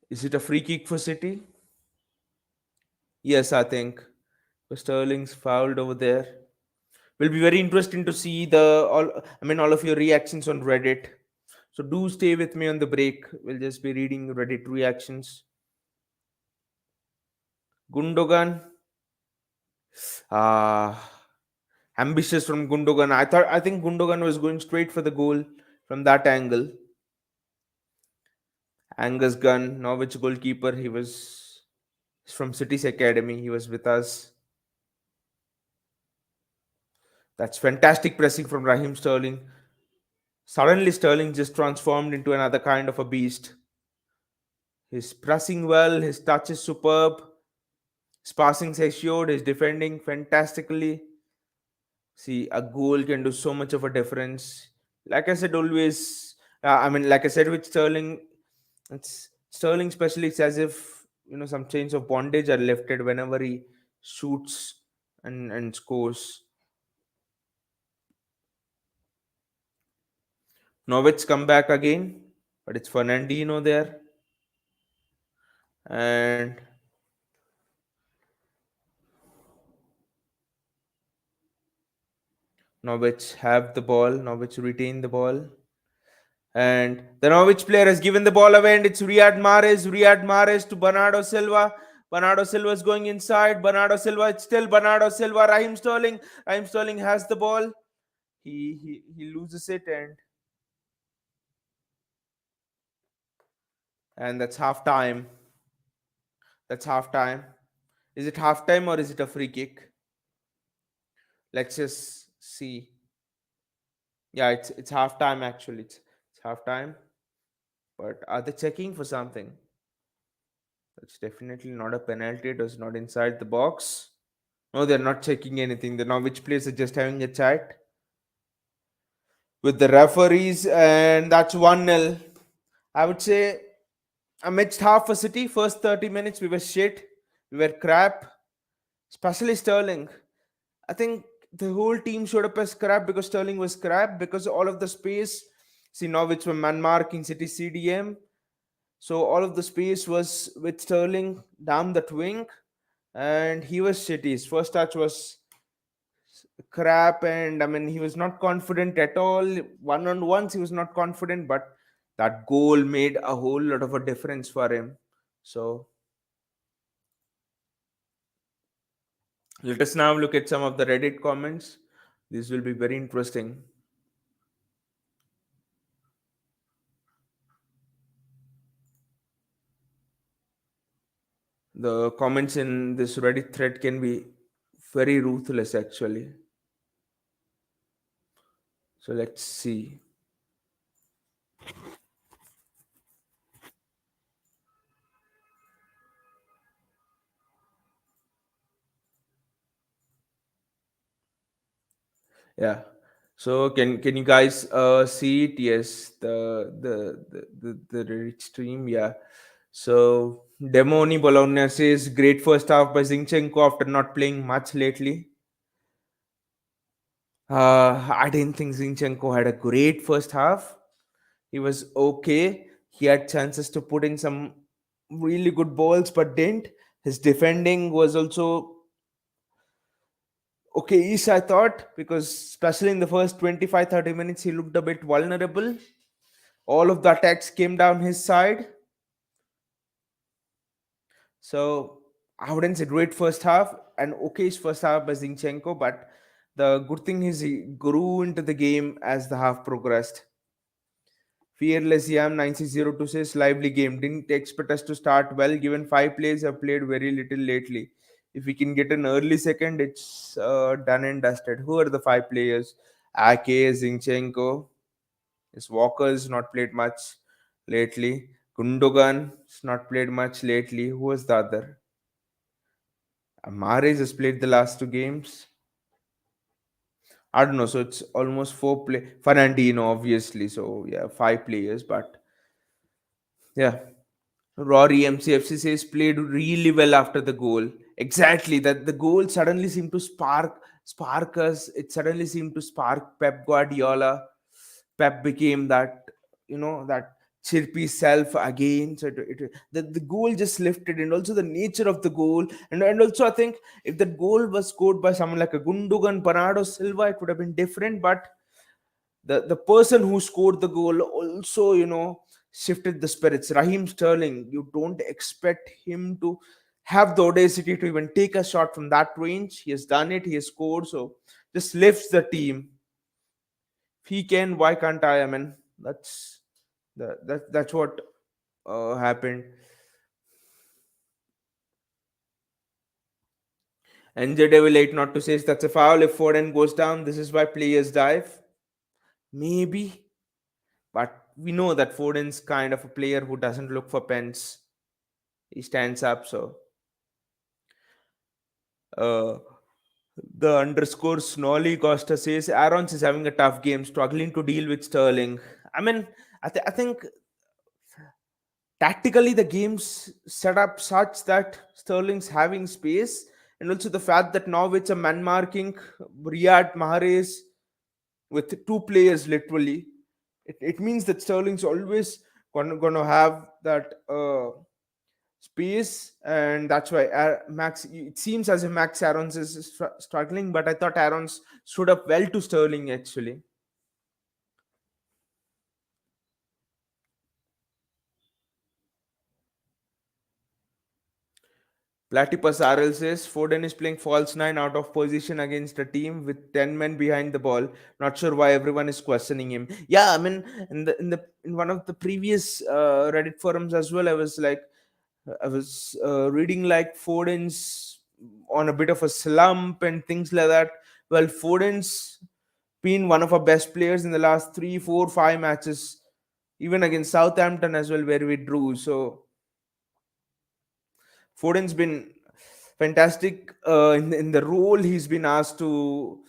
Is it a free kick for City? Yes, I think. Sterling's fouled over there. Will be very interesting to see all of your reactions on Reddit. So do stay with me on the break. We'll just be reading Reddit reactions. Gundogan. Ambitious from Gundogan. I think Gundogan was going straight for the goal from that angle. Angus Gunn, Norwich goalkeeper. He was from City's academy. He was with us. That's fantastic pressing from Raheem Sterling. Suddenly, Sterling just transformed into another kind of a beast. He's pressing well. His touch is superb. His passing is assured. His defending fantastically. See, a goal can do so much of a difference. Like I said, always I mean, like I said, with Sterling, it's Sterling especially. It's as if some chains of bondage are lifted whenever he shoots and scores. Norwich come back again, but it's Fernandino there, and Norwich have the ball. Norwich retain the ball. And the Norwich player has given the ball away, and it's Riyad Mahrez. Riyad Mahrez to Bernardo Silva. Bernardo Silva is going inside. Bernardo Silva, it's still Bernardo Silva. Raheem Sterling. Raheem Sterling has the ball. He loses it, and that's half time. That's half time. Is it half time or is it a free kick? Let's just see. Yeah, it's half time actually. It's half time. But are they checking for something? That's definitely not a penalty. It was not inside the box. No, they're not checking anything. The Norwich players are just having a chat with the referees, and that's 1-0. I would say amidst half a City, first 30 minutes, we were shit. We were crap, especially Sterling. I think the whole team showed up as crap because Sterling was crap because all of the space. See, Norwich were man marking City CDM. So all of the space was with Sterling down that wing, and he was shitty. His first touch was crap, and I mean he was not confident at all. One on ones he was not confident, but that goal made a whole lot of a difference for him. So let us now look at some of the Reddit comments. This will be very interesting. The comments in this Reddit thread can be very ruthless actually. So let's see. Yeah. So can you guys see it? Yes, the Reddit stream. Yeah. So Demoni Bologna says great first half by Zinchenko after not playing much lately. I didn't think Zinchenko had a great first half. He was okay. He had chances to put in some really good balls, but didn't. His defending was also okay-ish, I thought, because especially in the first 25-30 minutes, he looked a bit vulnerable. All of the attacks came down his side. So I wouldn't say great first half, and okayish first half by Zinchenko, but the good thing is he grew into the game as the half progressed. Fearless Yam 9602 says lively game. Didn't expect us to start well given five players have played very little lately. If we can get an early second, it's done and dusted. Who are the five players? Ake, Zinchenko. His Walker's not played much lately. Gundogan's not played much lately. Who was the other? Mahrez has played the last two games. I don't know. So it's almost four play. Fernandino, obviously. So yeah, five players. But yeah, Rory MCFC says played really well after the goal. Exactly. That the goal suddenly seemed to spark us. It suddenly seemed to spark Pep Guardiola. Pep became that chirpy self again. So the goal just lifted, and also the nature of the goal, and also I think if that goal was scored by someone like a Gundogan, Bernardo Silva, it would have been different. But the person who scored the goal also shifted the spirits. Raheem Sterling, you don't expect him to have the audacity to even take a shot from that range. He has done it. He has scored. So just lifts the team. If he can, why can't I? I mean, that's what happened. NJ Devil 8 not to say that's a foul if Foden goes down. This is why players dive. Maybe, but we know that Foden's kind of a player who doesn't look for pens. He stands up. So uh, the underscore Snolly Costa says Aaron's is having a tough game, struggling to deal with Sterling. I mean, I think tactically the game's set up such that Sterling's having space, and also the fact that now it's a man marking Riyad Mahrez with two players literally. It means that Sterling's always gonna have that space, and that's why Max. It seems as if Max Aarons is struggling, but I thought Aarons stood up well to Sterling actually. Platypus RL says Foden is playing false nine out of position against a team with 10 men behind the ball. Not sure why everyone is questioning him. Yeah, I mean, in one of the previous Reddit forums as well, I was reading like Foden's on a bit of a slump and things like that. Well, Foden's been one of our best players in the last 3, 4, 5 matches, even against Southampton as well, where we drew. So Foden's been fantastic in the role he's been asked to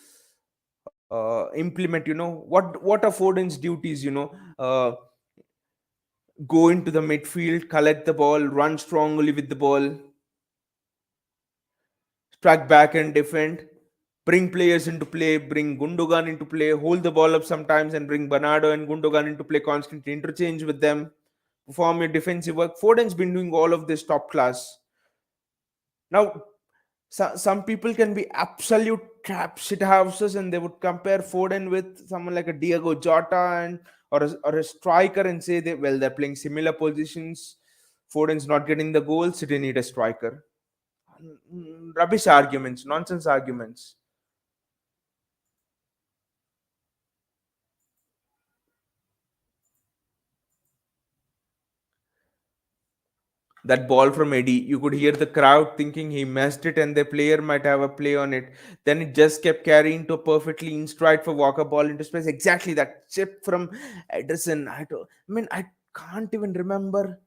implement. What are Foden's duties? Go into the midfield, collect the ball, run strongly with the ball, track back and defend, bring players into play, bring Gundogan into play, hold the ball up sometimes, and bring Bernardo and Gundogan into play constantly, interchange with them, perform your defensive work. Foden's been doing all of this top class. Now, some people can be absolute trap shit houses, and they would compare Foden with someone like a Diego Jota and or a striker and say they're playing similar positions. Foden's not getting the goals, so they need a striker. Rubbish arguments, nonsense arguments. That ball from Eddie, you could hear the crowd thinking he messed it and the player might have a play on it. Then it just kept carrying to perfectly in stride for Walker ball into space. Exactly that chip from Ederson. I can't even remember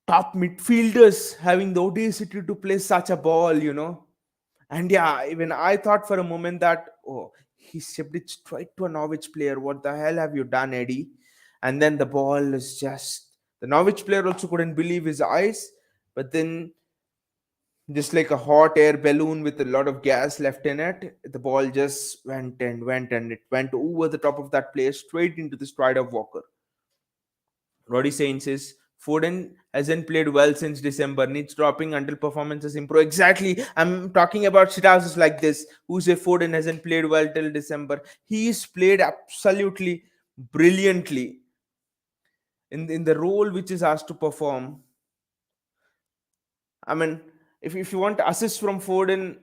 top midfielders having the audacity to play such a ball. And yeah, even I thought for a moment that, oh, he shipped it straight to a Norwich player. What the hell have you done, Eddie? And then the ball is just, the Norwich player also couldn't believe his eyes. But then, just like a hot air balloon with a lot of gas left in it, the ball just went and it went over the top of that player straight into the stride of Walker. Roddy Sainz says Foden hasn't played well since December. Needs dropping until performances improve. Exactly. I'm talking about shithouses like this who say Foden hasn't played well till December. He's played absolutely brilliantly in the role which is asked to perform. I mean, if you want assists from Foden,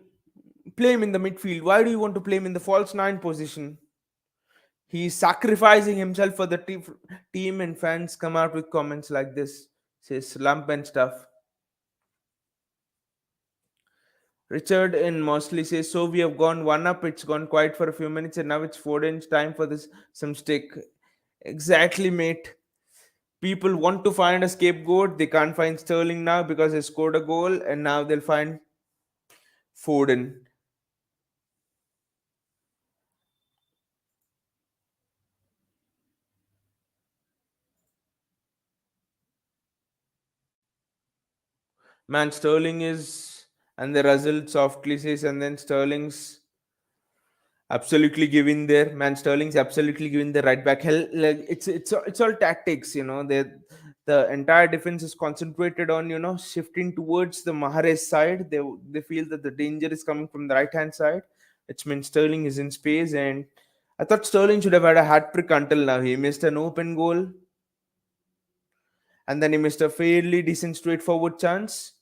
play him in the midfield. Why do you want to play him in the false nine position? He's sacrificing himself for the team, and fans come out with comments like this, say slump and stuff. Richard in Mosley says, so we have gone one up, it's gone quiet for a few minutes, and now it's Foden's time for this some stick. Exactly, mate. People want to find a scapegoat. They can't find Sterling now because he scored a goal, and now they'll find Foden. Man, Sterling is, and the result softly says, and then Sterling's absolutely giving there. Man, Sterling's absolutely giving the right back. Hell, like it's all tactics. The entire defense is concentrated on shifting towards the Mahrez side. They feel that the danger is coming from the right hand side, which means Sterling is in space. And I thought Sterling should have had a hat trick until now. He missed an open goal, and then he missed a fairly decent straightforward chance.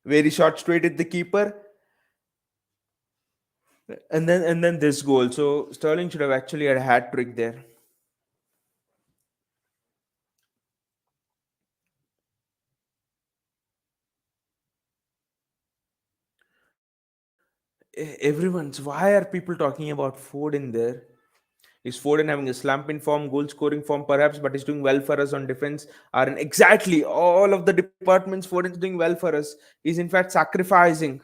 Very short straight at the keeper, and then this goal. So Sterling should have actually had a hat trick there. Everyone's, why are people talking about Foden there? Is Foden having a slump in form, goal scoring form perhaps, but he's doing well for us on defense? Are in exactly all of the departments Foden's doing well for us. He's in fact sacrificing.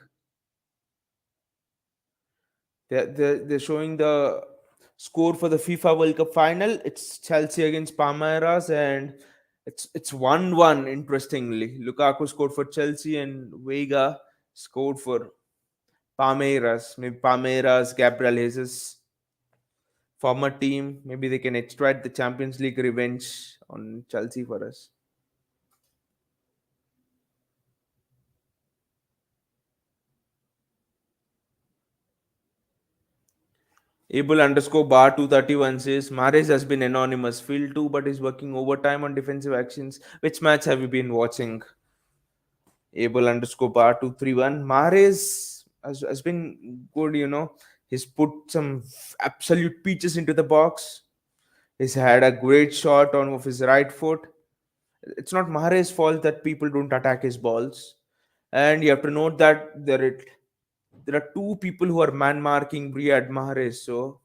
They're showing the Score for the FIFA World Cup final, it's Chelsea against Palmeiras, and it's 1-1. Interestingly, Lukaku scored for Chelsea and Vega scored for Palmeiras. Maybe Palmeiras, Gabriel Jesus, former team. Maybe they can extract the Champions League revenge on Chelsea for us. Able underscore bar 231 says Mahrez has been anonymous. Feel too, but is working overtime on defensive actions. Which match have you been watching? Able underscore bar 231. Mahrez has been good, He's put some absolute peaches into the box. He's had a great shot on of his right foot. It's not Mahrez's fault that people don't attack his balls. And you have to note that there are two people who are man marking Riyad Mahrez. So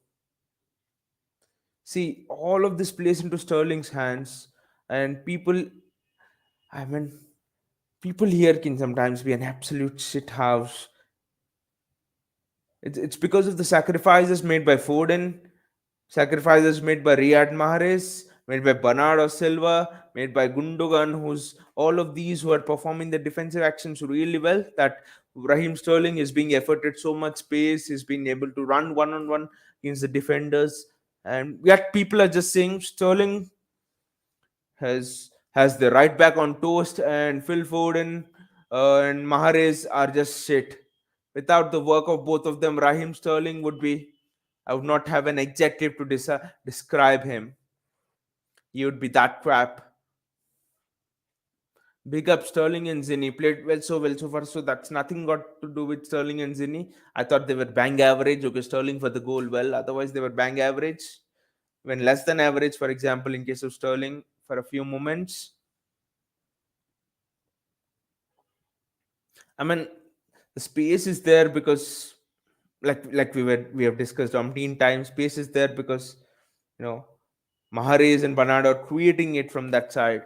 see, all of this plays into Sterling's hands, and I mean, people here can sometimes be an absolute shit house. It's because of the sacrifices made by Foden, sacrifices made by Riyad Mahrez, made by Bernardo Silva, made by Gundogan, who's all of these who are performing the defensive actions really well. That Raheem Sterling is being efforted so much space, he's been able to run one on one against the defenders, and yet people are just saying Sterling has the right back on toast, and Phil Foden and Mahrez are just shit. Without the work of both of them, Raheem Sterling would be. I would not have an adjective to describe him. He would be that crap. Big up Sterling and Zinni. Played well so far. So that's nothing got to do with Sterling and Zinni. I thought they were bang average. Okay, Sterling for the goal. Well, otherwise they were bang average. When less than average, for example, in case of Sterling, for a few moments. I mean, the space is there because, like we have discussed umpteen times, space is there because you know Mahrez and Bernardo are creating it from that side.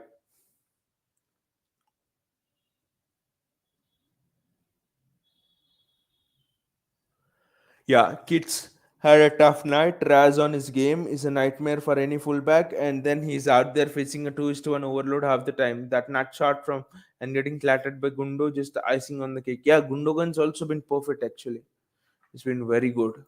Yeah, kids had a tough night. Raz on his game is a nightmare for any fullback, and then he's out there facing a 2-1 overload half the time. That nut shot from and getting clattered by Gundo, just the icing on the cake. Yeah, Gundogan's also been perfect actually. It's been very good.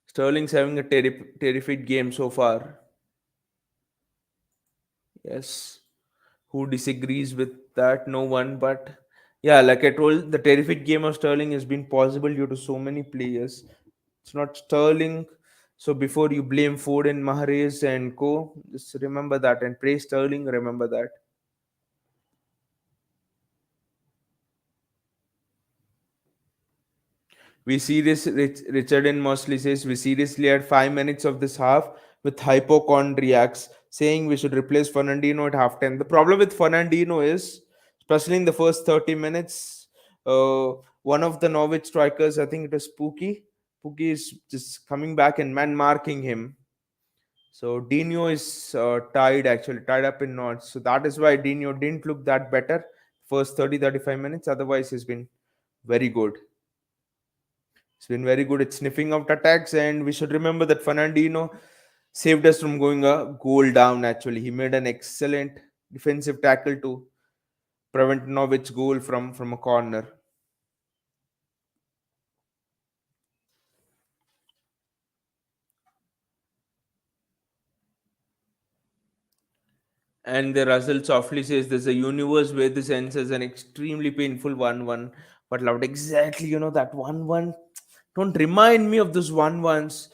Sterling's having a terrific game so far. Yes. Who disagrees with that? No one. But yeah, like I told, the terrific game of Sterling has been possible due to so many players. It's not Sterling. So before you blame Foden, Mahrez, and co, just remember that and praise Sterling. Remember that. We Richard and Mosley says, we seriously had 5 minutes of this half with hypochondriacs saying we should replace Fernandino at halftime. The problem with Fernandino is, especially in the first 30 minutes, one of the Norwich strikers, I think it was Pookie is just coming back and man marking him. So Dino is tied up in knots. So that is why Dino didn't look that better first 30-35 minutes. Otherwise, he's been very good. He's been very good at sniffing out attacks, and we should remember that Fernandino saved us from going a goal down. Actually, he made an excellent defensive tackle to prevent Norwich goal from a corner. And the Russell softly says there's a universe where this ends as an extremely painful 1-1. But loud exactly, that 1-1. Don't remind me of those 1-1s.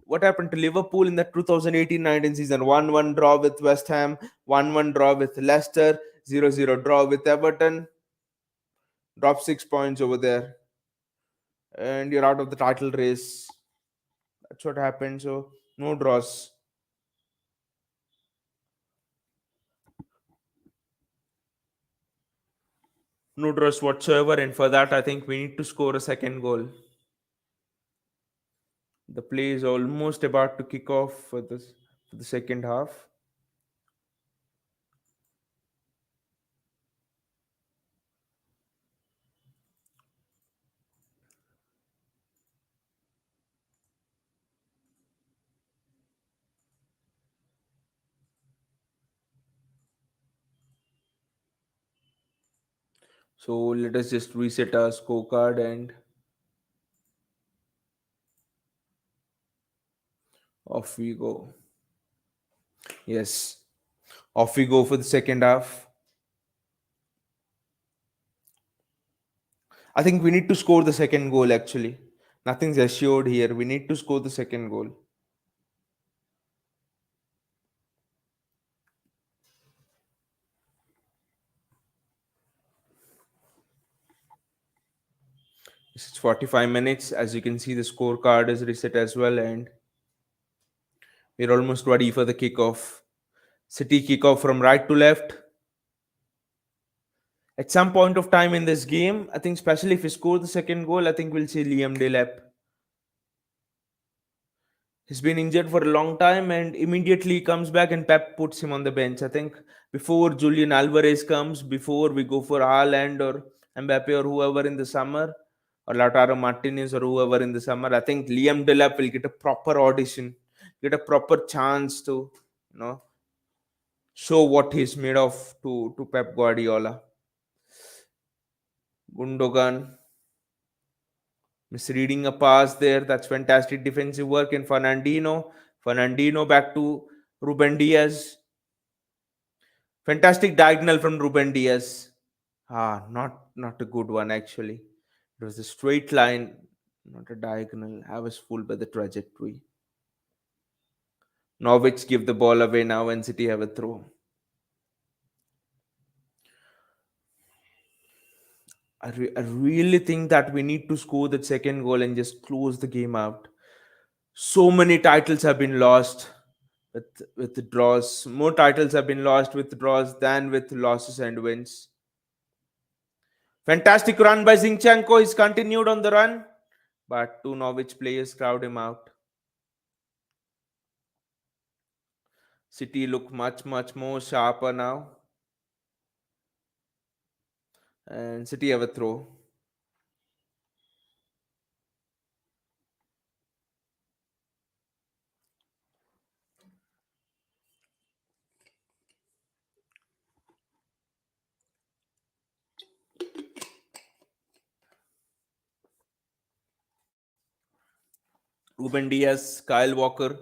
What happened to Liverpool in the 2018-19 season? 1-1 draw with West Ham, 1-1 draw with Leicester, 0-0 draw with Everton. Drop 6 points over there, and you're out of the title race. That's what happened. So no draws. No draws whatsoever, and for that I think we need to score a second goal. The play is almost about to kick off for the second half. So let us just reset our scorecard and off we go. Yes, off we go for the second half. I think we need to score the second goal actually. Nothing's assured here. We need to score the second goal. It's 45 minutes. As you can see, the scorecard is reset as well, and we're almost ready for the kickoff. City kickoff from right to left. At some point of time in this game, I think, especially if we score the second goal, I think we'll see Liam Delap. He's been injured for a long time and immediately comes back and Pep puts him on the bench. I think before Julian Alvarez comes, before we go for Haaland or Mbappe or whoever in the summer, or Lautaro Martinez or whoever in the summer, I think Liam Delap will get a proper audition, get a proper chance to, you know, show what he's made of to Pep Guardiola. Gundogan misreading a pass there. That's fantastic defensive work in Fernandino. Fernandino back to Ruben Diaz. Fantastic diagonal from Ruben Diaz. Not a good one actually. It was a straight line, not a diagonal. I was fooled by the trajectory. Norwich give the ball away now and City have a throw. I really think that we need to score that second goal and just close the game out. So many titles have been lost with the draws. More titles have been lost with draws than with losses and wins. Fantastic run by Zinchenko. He's continued on the run, but two Norwich players crowd him out. City look much more sharper now, and City have a throw. Ruben Diaz, Kyle Walker,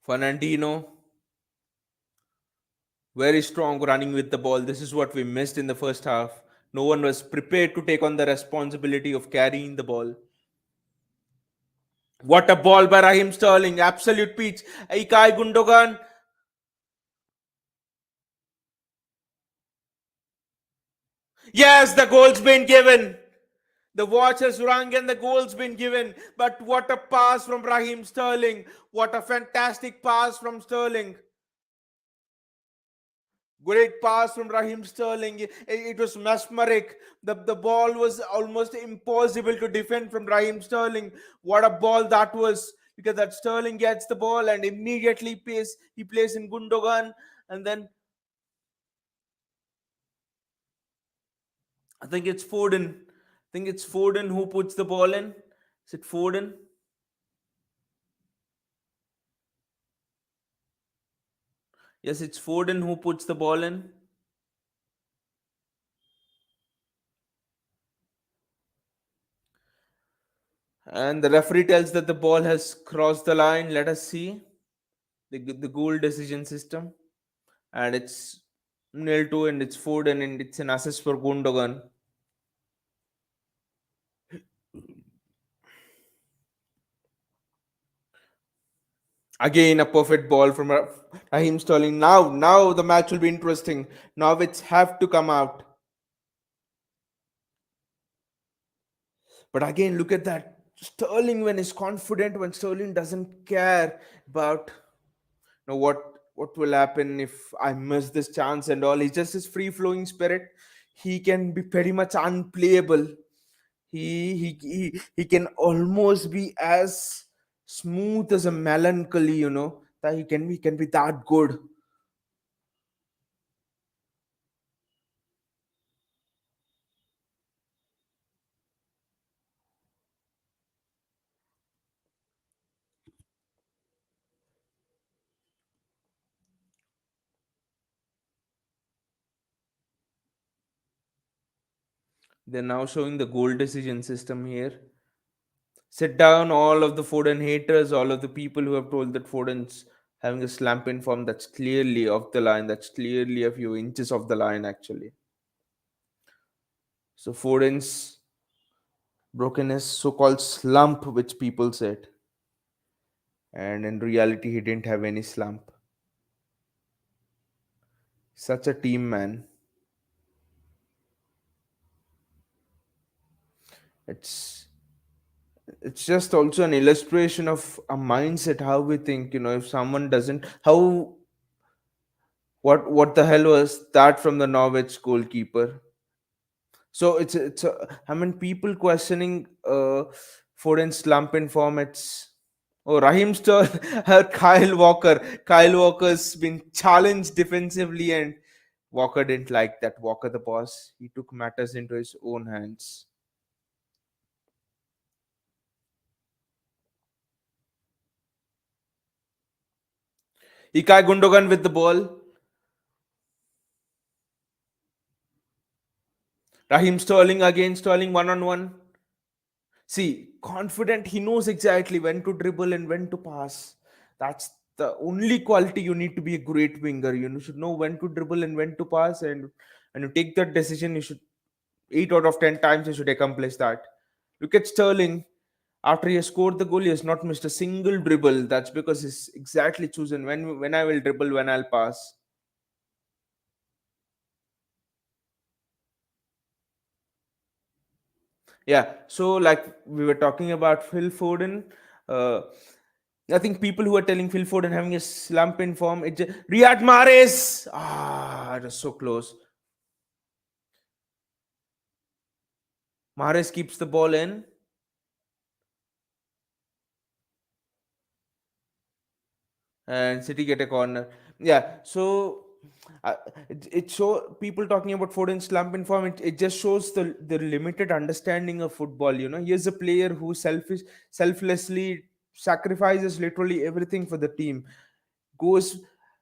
Fernandino, very strong running with the ball. This is what we missed in the first half. No one was prepared to take on the responsibility of carrying the ball. What a ball by Raheem Sterling. Absolute peach. Ilkay Gundogan. Yes, the goal's been given. The watch has rung and the goal's been given. But what a pass from Raheem Sterling. What a fantastic pass from Sterling. Great pass from Raheem Sterling. It was mesmeric. The ball was almost impossible to defend from Raheem Sterling. What a ball that was. Because that Sterling gets the ball and immediately he plays in Gundogan. And then I think it's Foden. I think it's Foden who puts the ball in. Is it Foden? Yes, it's Foden who puts the ball in. And the referee tells that the ball has crossed the line. Let us see the goal decision system. And it's nil 2 and it's Foden and it's an assist for Gundogan. Again, a perfect ball from Raheem Sterling. Now the match will be interesting. Norwich have to come out. But again, look at that. Sterling, when he's confident, when Sterling doesn't care about what will happen if I miss this chance and all. He's just his free flowing spirit. He can be pretty much unplayable. He can almost be as smooth as a melancholy, that he can be that good. They're now showing the goal decision system here. Sit down all of the Foden haters, all of the people who have told that Foden's having a slump in form that's clearly off the line, that's clearly a few inches off the line actually. So Foden's brokenness, so-called slump, which people said, and in reality he didn't have any slump. Such a team man. It's it's just also an illustration of a mindset, how we think. If someone doesn't, how what the hell was that from the Norwich goalkeeper? So I mean, people questioning Foden's slump in form. It's Raheem Sterling, Kyle Walker. Kyle Walker's been challenged defensively, and Walker didn't like that. Walker, the boss, he took matters into his own hands. Ikai Gundogan with the ball. Raheem Sterling again. Sterling one on one. See, confident, he knows exactly when to dribble and when to pass. That's the only quality you need to be a great winger. You should know when to dribble and when to pass, and you take that decision. You should 8 out of 10 times you should accomplish that. Look at Sterling. After he has scored the goal, he has not missed a single dribble. That's because he's exactly chosen when I will dribble, when I'll pass. Yeah. So, like we were talking about Phil Foden, uh, I think people who are telling Phil Foden having a slump in form, Riyad Mahrez. It was so close. Mahrez keeps the ball in, and City get a corner. Yeah. So, it show people talking about Foden's slump in form. It just shows the limited understanding of football. Here's a player who selflessly sacrifices literally everything for the team. Goes,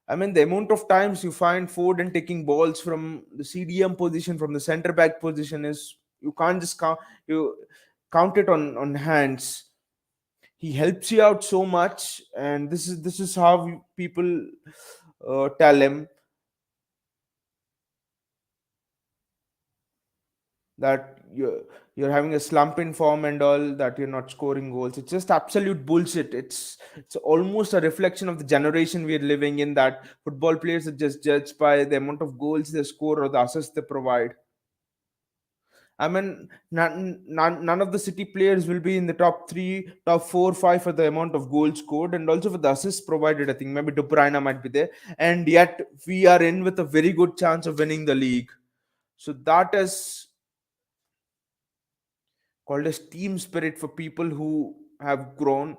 I mean, the amount of times you find Foden taking balls from the CDM position, from the center back position, is you can't just count it on hands. He helps you out so much, and this is how people tell him that you're having a slump in form and all, that you're not scoring goals. It's just absolute bullshit. It's almost a reflection of the generation we're living in, that football players are just judged by the amount of goals they score or the assists they provide. I mean, none of the City players will be in the top three, top four, five for the amount of goals scored and also for the assists provided. I think maybe De Bruyne might be there, and yet we are in with a very good chance of winning the league. So that is called as team spirit for people who have grown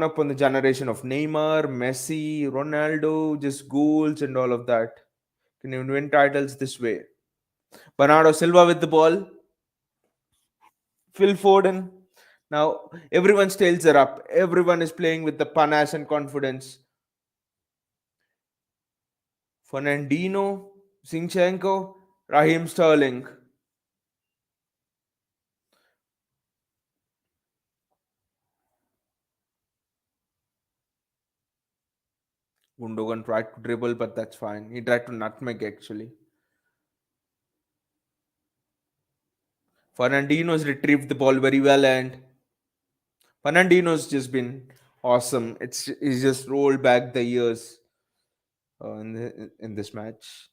up on the generation of Neymar, Messi, Ronaldo, just goals and all of that. Can even win titles this way. Bernardo Silva with the ball, Phil Foden. Now everyone's tails are up. Everyone is playing with the panache and confidence. Fernandino, Zinchenko, Raheem Sterling. Gundogan tried to dribble, but that's fine. He tried to nutmeg actually. Fernandino's retrieved the ball very well, and Fernandino's just been awesome. He's just rolled back the years in this match.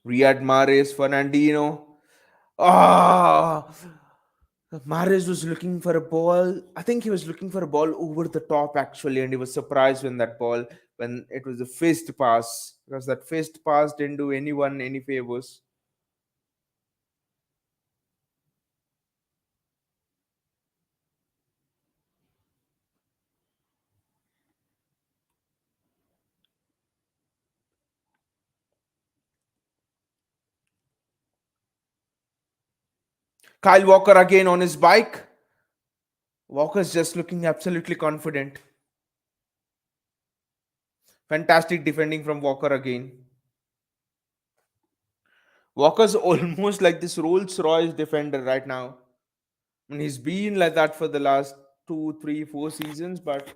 Riyad Mahrez, Fernandino. Ah, Mahrez was looking for a ball. I think he was looking for a ball over the top actually, and he was surprised when it was a fist pass, because that fist pass didn't do anyone any favors. Kyle Walker again on his bike. Walker's just looking absolutely confident. Fantastic defending from Walker again. Walker's almost like this Rolls Royce defender right now. I mean, he's been like that for the last 2, 3, 4 seasons, but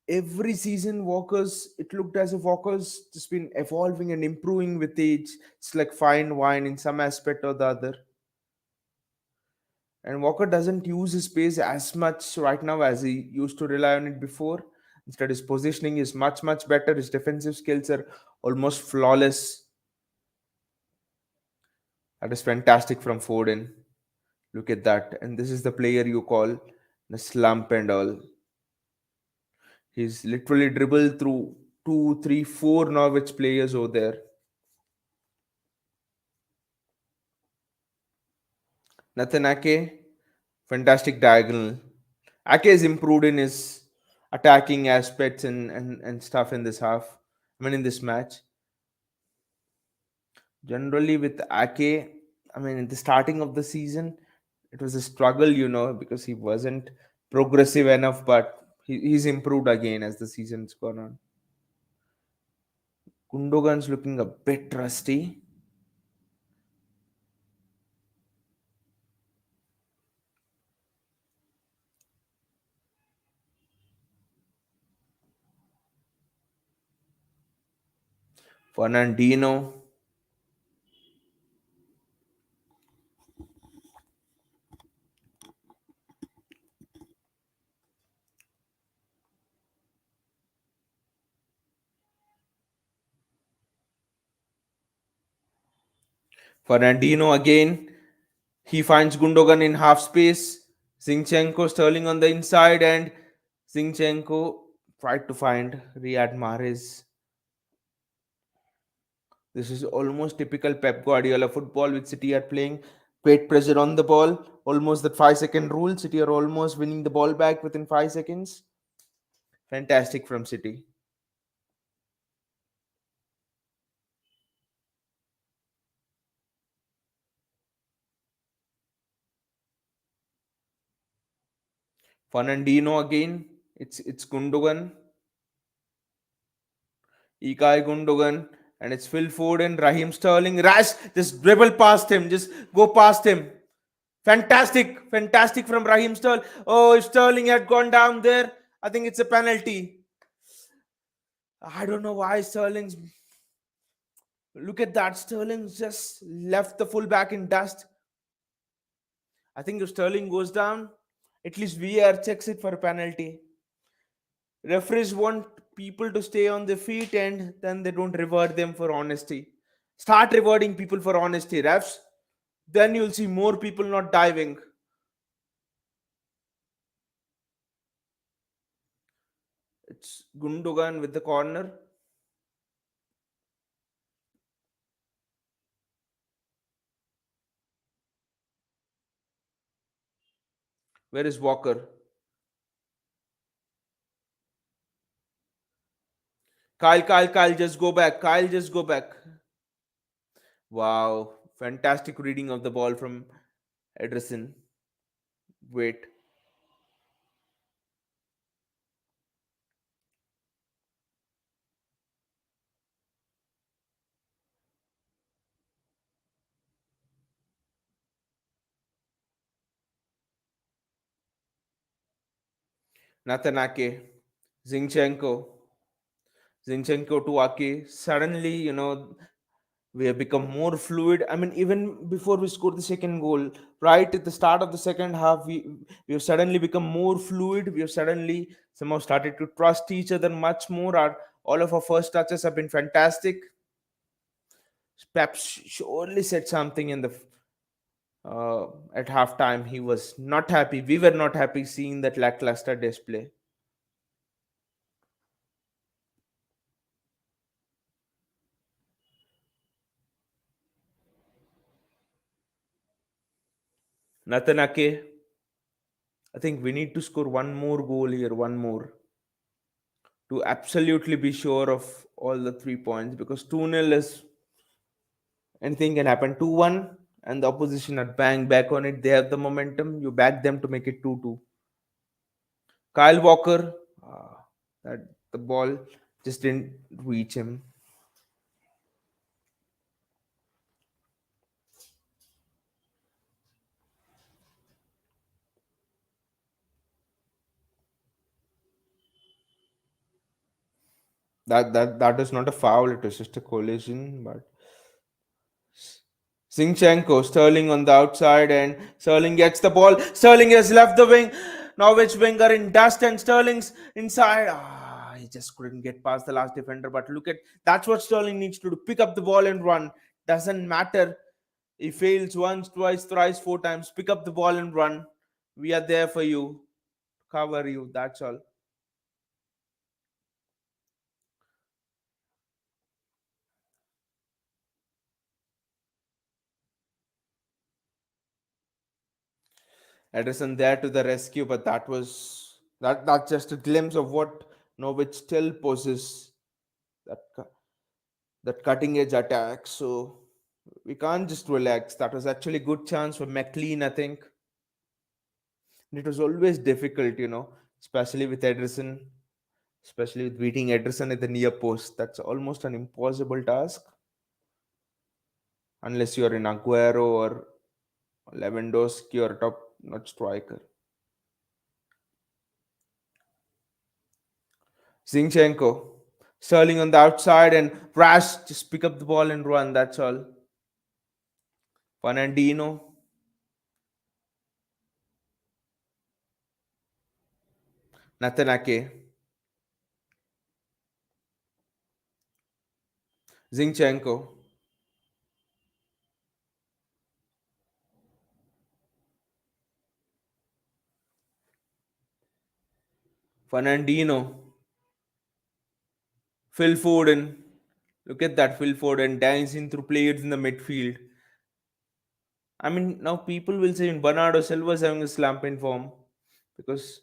every season, Walker's it looked as if Walker's just been evolving and improving with age. It's like fine wine in some aspect or the other. And Walker doesn't use his pace as much right now as he used to rely on it before. Instead, his positioning is much, much better. His defensive skills are almost flawless. That is fantastic from Foden. Look at that. And this is the player you call the slump and all. He's literally dribbled through 2, 3, 4 Norwich players over there. Nathan Ake, fantastic diagonal. Ake is improved in his attacking aspects and stuff in this half. I mean, in this match. Generally, with Ake, I mean, in the starting of the season, it was a struggle, because he wasn't progressive enough, but he's improved again as the season's gone on. Gundogan's looking a bit rusty. Fernandino. Fernandino again. He finds Gundogan in half space. Zinchenko Sterling on the inside, and Zinchenko tried to find Riyad Mahrez. This is almost typical Pep Guardiola football with City are playing great pressure on the ball. Almost that 5 second rule. City are almost winning the ball back within 5 seconds. Fantastic from City. Fernandino again. It's Gundogan. Ikai Gundogan. And it's Phil Foden, Raheem Sterling. Rash, just dribble past him. Just go past him. Fantastic. Fantastic from Raheem Sterling. Oh, if Sterling had gone down there, I think it's a penalty. I don't know why Sterling's. Look at that. Sterling just left the fullback in dust. I think if Sterling goes down, at least VAR checks it for a penalty. Referees want people to stay on their feet and then they don't reward them for honesty. Start rewarding people for honesty, refs. Then you'll see more people not diving. It's Gundogan with the corner. Where is Walker? Kyle, just go back. Kyle, just go back. Wow. Fantastic reading of the ball from Ederson. Wait. Natanake. Zinchenko. Zinchenko to Ake. Suddenly, we have become more fluid. I mean, even before we scored the second goal, right at the start of the second half, we have suddenly become more fluid. We have suddenly somehow started to trust each other much more. All of our first touches have been fantastic. Pep surely said something in the at halftime. He was not happy. We were not happy seeing that lackluster display. Natanake, I think we need to score one more goal here, one more, to absolutely be sure of all the 3 points, because 2-0 is anything can happen. 2-1 and the opposition are bang back on it. They have the momentum. You back them to make it 2-2. Kyle Walker, that the ball just didn't reach him. That is not a foul, it was just a collision. But Zinchenko, Sterling on the outside, and Sterling gets the ball. Sterling has left the wing. Norwich winger in dust, and Sterling's inside. He just couldn't get past the last defender. But look at that's what Sterling needs to do: pick up the ball and run. Doesn't matter. He fails once, twice, thrice, four times. Pick up the ball and run. We are there for you, cover you. That's all. Ederson there to the rescue, but that's just a glimpse of what Norwich still possesses. That that cutting edge attack. So we can't just relax. That was actually a good chance for McLean, I think. And it was always difficult, especially with Ederson, especially with beating Ederson at the near post. That's almost an impossible task unless you're in Aguero or Lewandowski or a top notch striker. Zinchenko, Sterling on the outside, and Rash just pick up the ball and run. That's all. Fernandino, Natanake, Zinchenko, Fernandino, Phil Foden. Look at that, Phil Foden dancing through players in the midfield. I mean, now people will say Bernardo Silva is having a slump in form because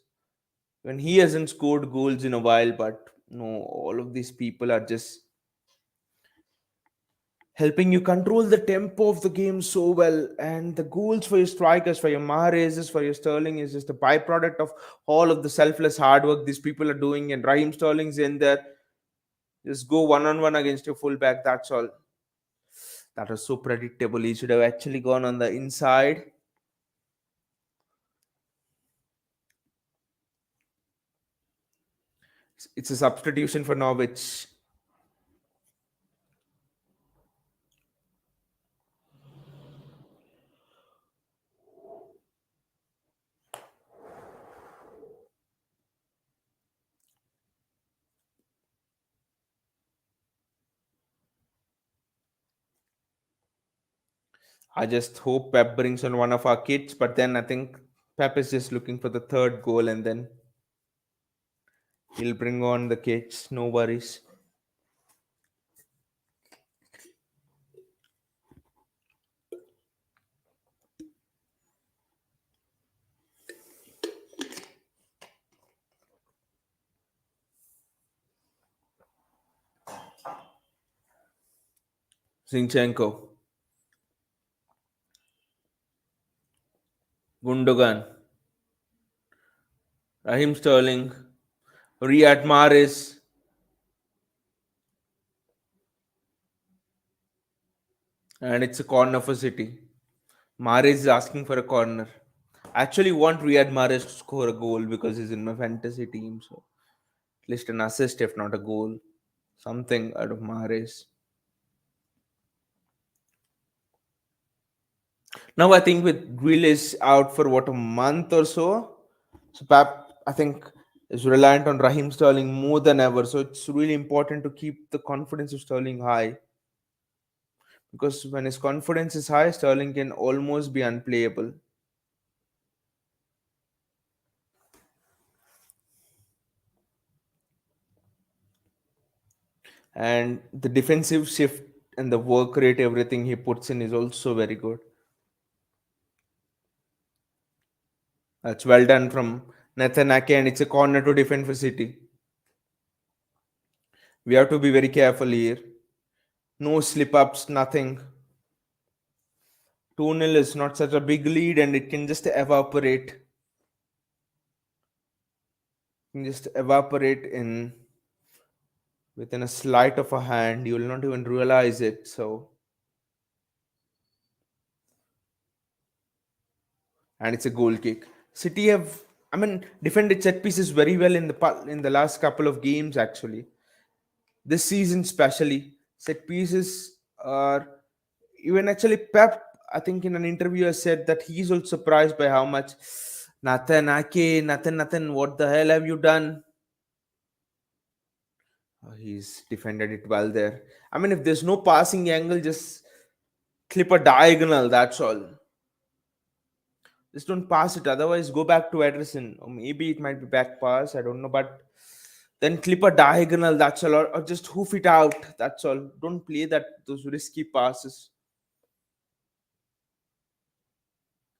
when he hasn't scored goals in a while, but no, all of these people are just helping you control the tempo of the game so well. And the goals for your strikers, for your Mahrezes, for your Sterling is just a byproduct of all of the selfless hard work these people are doing. And Raheem Sterling's in there. Just go one on one against your fullback. That's all. That was so predictable. He should have actually gone on the inside. It's a substitution for Norwich. I just hope Pep brings on one of our kids, but then I think Pep is just looking for the third goal and then he'll bring on the kids. No worries. Zinchenko, Gundogan, Raheem Sterling, Riyad Mahrez, and it's a corner for City. Mahrez is asking for a corner. I actually want Riyad Mahrez to score a goal because he's in my fantasy team. So at least an assist, if not a goal. Something out of Mahrez. Now I think with Grealish out for what a month or so Pep I think is reliant on Raheem Sterling more than ever. So it's really important to keep the confidence of Sterling high because when his confidence is high, Sterling can almost be unplayable. And the defensive shift and the work rate, everything he puts in is also very good. That's well done from Nathan Ake, and it's a corner to defend for City. We have to be very careful here. No slip ups, nothing. 2-0 is not such a big lead and it can just evaporate. Can just evaporate in within a sleight of a hand. You will not even realize it. So, and it's a goal kick. City have, I mean, defended set pieces very well in the last couple of games actually. this season, especially. Set pieces are even actually Pep, I think in an interview has said that he's also surprised by how much Nathan Ake, Nathan, what the hell have you done? He's defended it well there. I mean, if there's no passing angle, just clip a diagonal, that's all. Just don't pass it. Otherwise, go back to Ederson. Or maybe it might be back pass. I don't know. But then clip a diagonal. That's all. Or just hoof it out. That's all. Don't play those risky passes.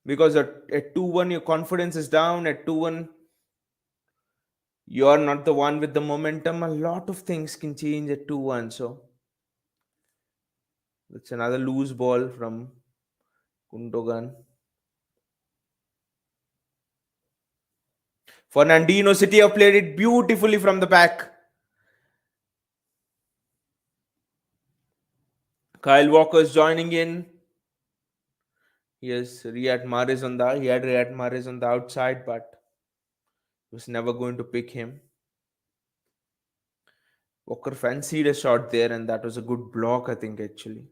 Because at 2-1, your confidence is down. At 2-1, you're not the one with the momentum. A lot of things can change at 2-1. So it's another loose ball from Gundogan. Fernandino City have played it beautifully from the back. Kyle Walker's joining in. Yes, he had Riyad Mahrez on the outside, but was never going to pick him. Walker fancied a shot there, and that was a good block, I think, actually.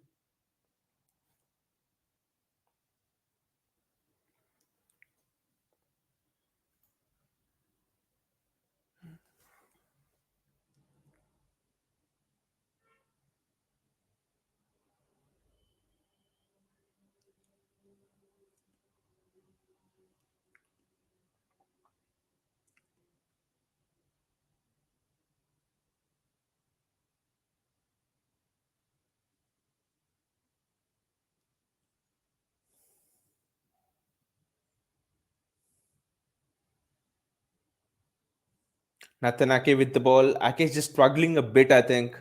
Nathan Ake with the ball. Ake is just struggling a bit, I think,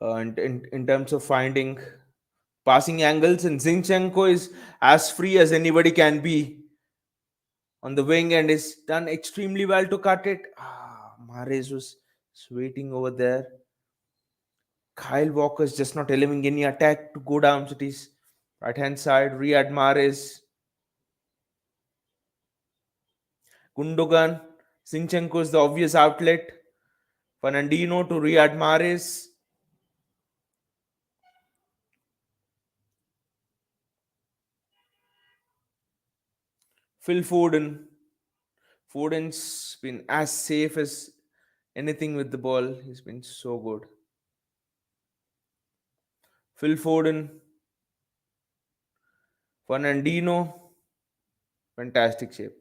in terms of finding passing angles, and Zinchenko is as free as anybody can be on the wing and is done extremely well to cut it. Mahrez was waiting over there. Kyle Walker's just not allowing any attack to go down to his right hand side. Riyad Mahrez, Gundogan, Zinchenko is the obvious outlet. Fernandino to Riyad Mahrez. Phil Foden. Foden's been as safe as anything with the ball. He's been so good. Phil Foden, Fernandino, fantastic shape.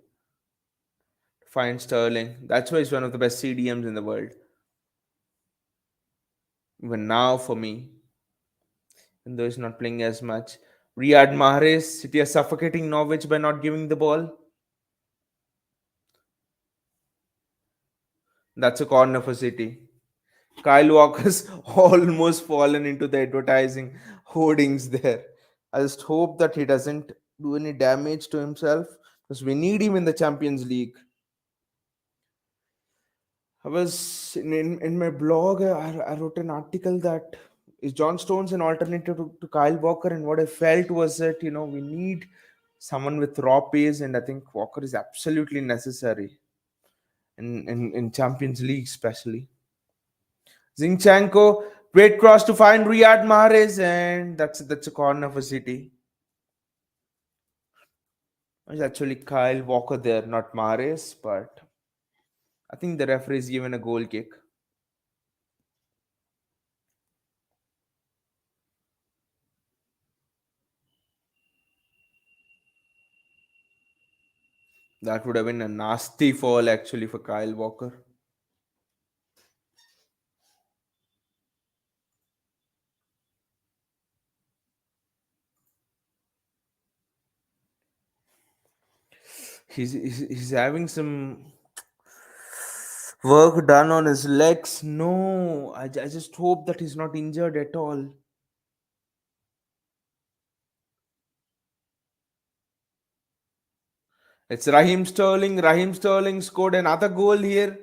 Fine Sterling. That's why he's one of the best CDMs in the world. Even now for me, even though he's not playing as much. Riyad Mahrez, City are suffocating Norwich by not giving the ball. That's a corner for City. Kyle Walker's almost fallen into the advertising hoardings there. I just hope that he doesn't do any damage to himself because we need him in the Champions League. I was in my blog, I wrote an article that is John Stones an alternative to Kyle Walker, and what I felt was that we need someone with raw pace, and I think Walker is absolutely necessary in Champions League, especially. Zinchenko, great cross to find Riyad Mahrez, and that's a corner for City. It's actually Kyle Walker there, not Mahrez, but I think the referee's given a goal kick. That would have been a nasty fall actually for Kyle Walker. He's having some work done on his legs. No, I just hope that he's not injured at all. It's Raheem Sterling. Raheem Sterling scored another goal here.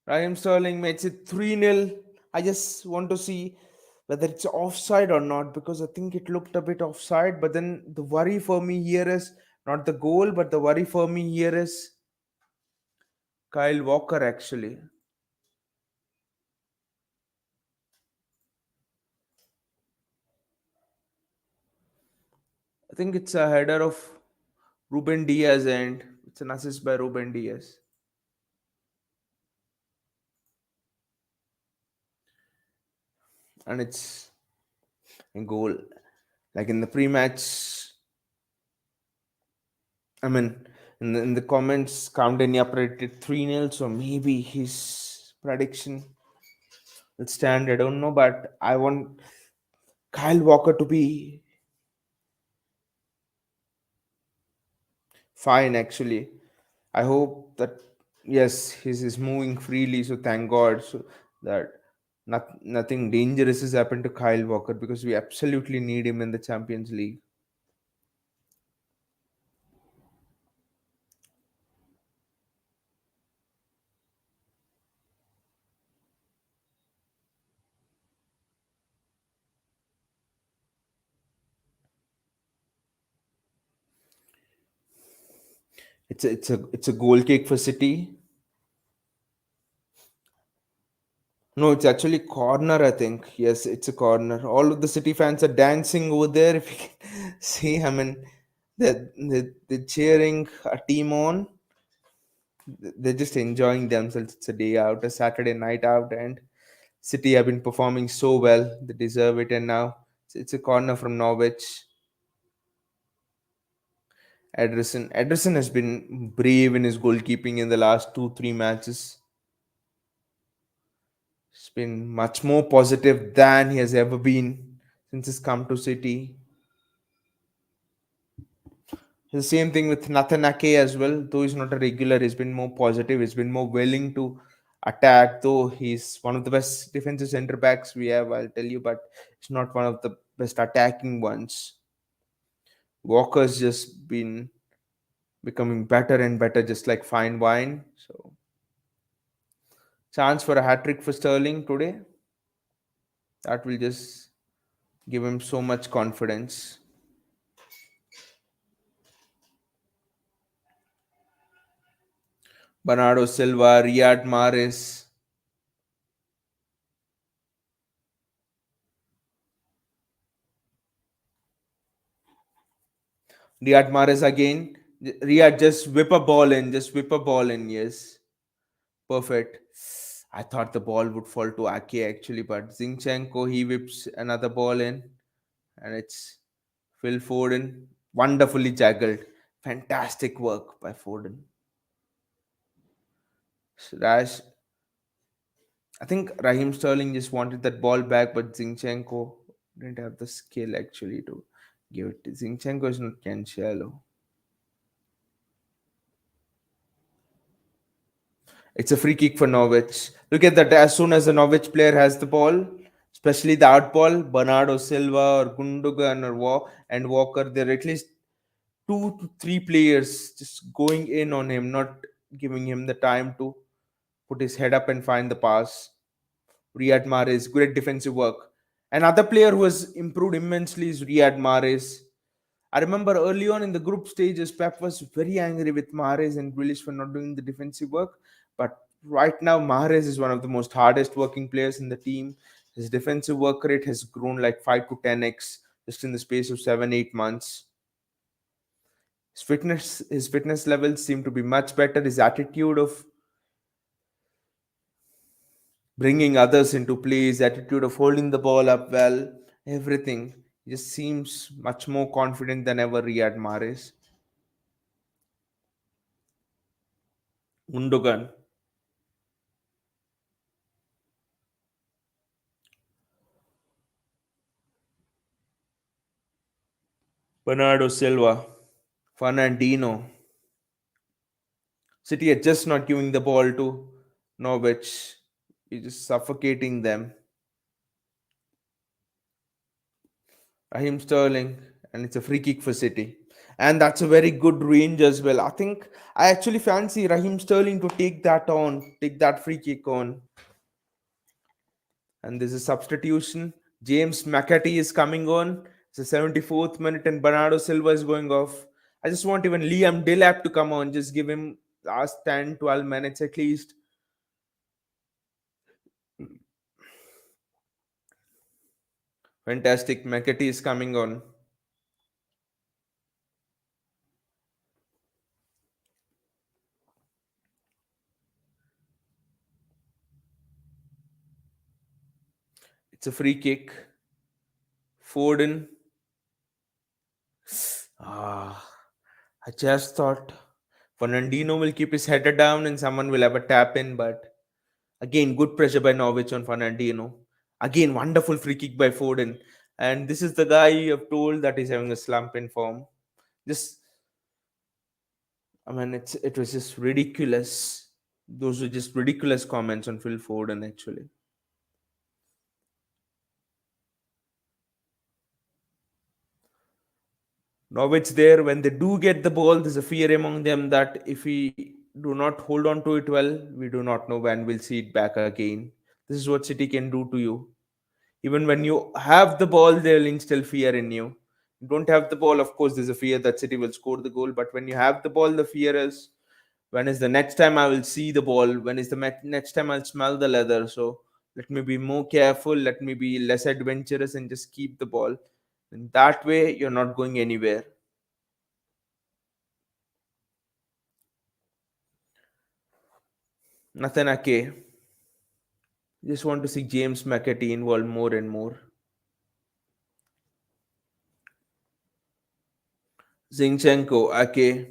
Raheem Sterling makes it 3-0. I just want to see whether it's offside or not because I think it looked a bit offside. But then the worry for me here is not the goal, but the worry for me here is Kyle Walker actually. I think it's a header of Ruben Diaz, and it's an assist by Ruben Diaz. And it's a goal. Like in the pre-match, I mean, in the comments, Kamdenia predicted 3-0, so maybe his prediction will stand. I don't know, but I want Kyle Walker to be fine, actually. I hope that, yes, he's moving freely, so thank God, so that nothing dangerous has happened to Kyle Walker, because we absolutely need him in the Champions League. It's a goal kick for City. No, it's actually corner, I think. Yes, it's a corner. All of the City fans are dancing over there. If you can see, I mean, they're cheering a team on. They're just enjoying themselves. It's a day out, a Saturday night out, and City have been performing so well. They deserve it, and now it's a corner from Norwich. Ederson has been brave in his goalkeeping in the last 2-3 matches. He's been much more positive than he has ever been since he's come to City. The same thing with Nathan Ake as well. Though he's not a regular, he's been more positive. He's been more willing to attack. Though he's one of the best defensive centre backs we have, I'll tell you, but he's not one of the best attacking ones. Walker's just been becoming better and better, just like fine wine. So, chance for a hat trick for Sterling today. That will just give him so much confidence. Bernardo Silva, Riyad Mahrez. Riyad Mahrez again. Riyad, just whip a ball in. Just whip a ball in. Yes. Perfect. I thought the ball would fall to Ake actually, but Zinchenko, he whips another ball in, and it's Phil Foden. Wonderfully juggled. Fantastic work by Foden. Rash, I think Raheem Sterling just wanted that ball back, but Zinchenko didn't have the skill actually to give it. Zinchenko is not Cancelo. It's a free kick for Norwich. Look at that. As soon as the Norwich player has the ball, especially the out ball, Bernardo Silva or Gundogan or and Walker, there are at least 2 to 3 players just going in on him, not giving him the time to put his head up and find the pass. Riyad Mahrez, great defensive work. Another player who has improved immensely is Riyad Mahrez. I remember early on in the group stages, Pep was very angry with Mahrez and Grealish for not doing the defensive work. But right now, Mahrez is one of the most hardest working players in the team. His defensive work rate has grown like 5 to 10x just in the space of 7-8 months. His fitness levels seem to be much better. His attitude of bringing others into play, his attitude of holding the ball up well, everything. He just seems much more confident than ever. Riyad Mahrez. Gundogan. Bernardo Silva. Fernandinho. City are just not giving the ball to Norwich. He's just suffocating them. Raheem Sterling, and it's a free kick for City. And that's a very good range as well. I think I actually fancy Raheem Sterling to take that free kick on. And there's a substitution. James McAtee is coming on. It's the 74th minute, and Bernardo Silva is going off. I just want even Liam Delap to come on. Just give him last 10, 12 minutes at least. Fantastic. McAtee is coming on. It's a free kick. Foden. Ah, I just thought Fernandino will keep his header down and someone will have a tap in, but again, good pressure by Norwich on Fernandino. Again, wonderful free kick by Foden. And this is the guy you have told that he's having a slump in form. Just, I mean, it was just ridiculous. Those were just ridiculous comments on Phil Foden, actually. Norwich there, when they do get the ball, there's a fear among them that if we do not hold on to it well, we do not know when we'll see it back again. This is what City can do to you. Even when you have the ball, they'll instill fear in you. You don't have the ball, of course, there's a fear that City will score the goal. But when you have the ball, the fear is when is the next time I will see the ball? When is the next time I'll smell the leather? So let me be more careful. Let me be less adventurous and just keep the ball. In that way, you're not going anywhere. Nothing okay. Just want to see James McAtee involved more and more. Zinchenko, okay.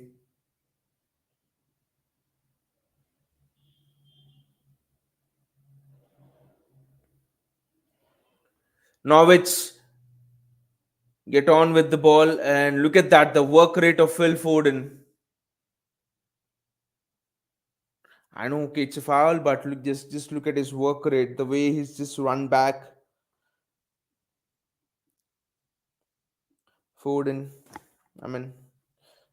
Norwich get on with the ball and look at that, the work rate of Phil Foden. I know, okay, it's a foul, but look, just look at his work rate, the way he's just run back. Foden. I mean,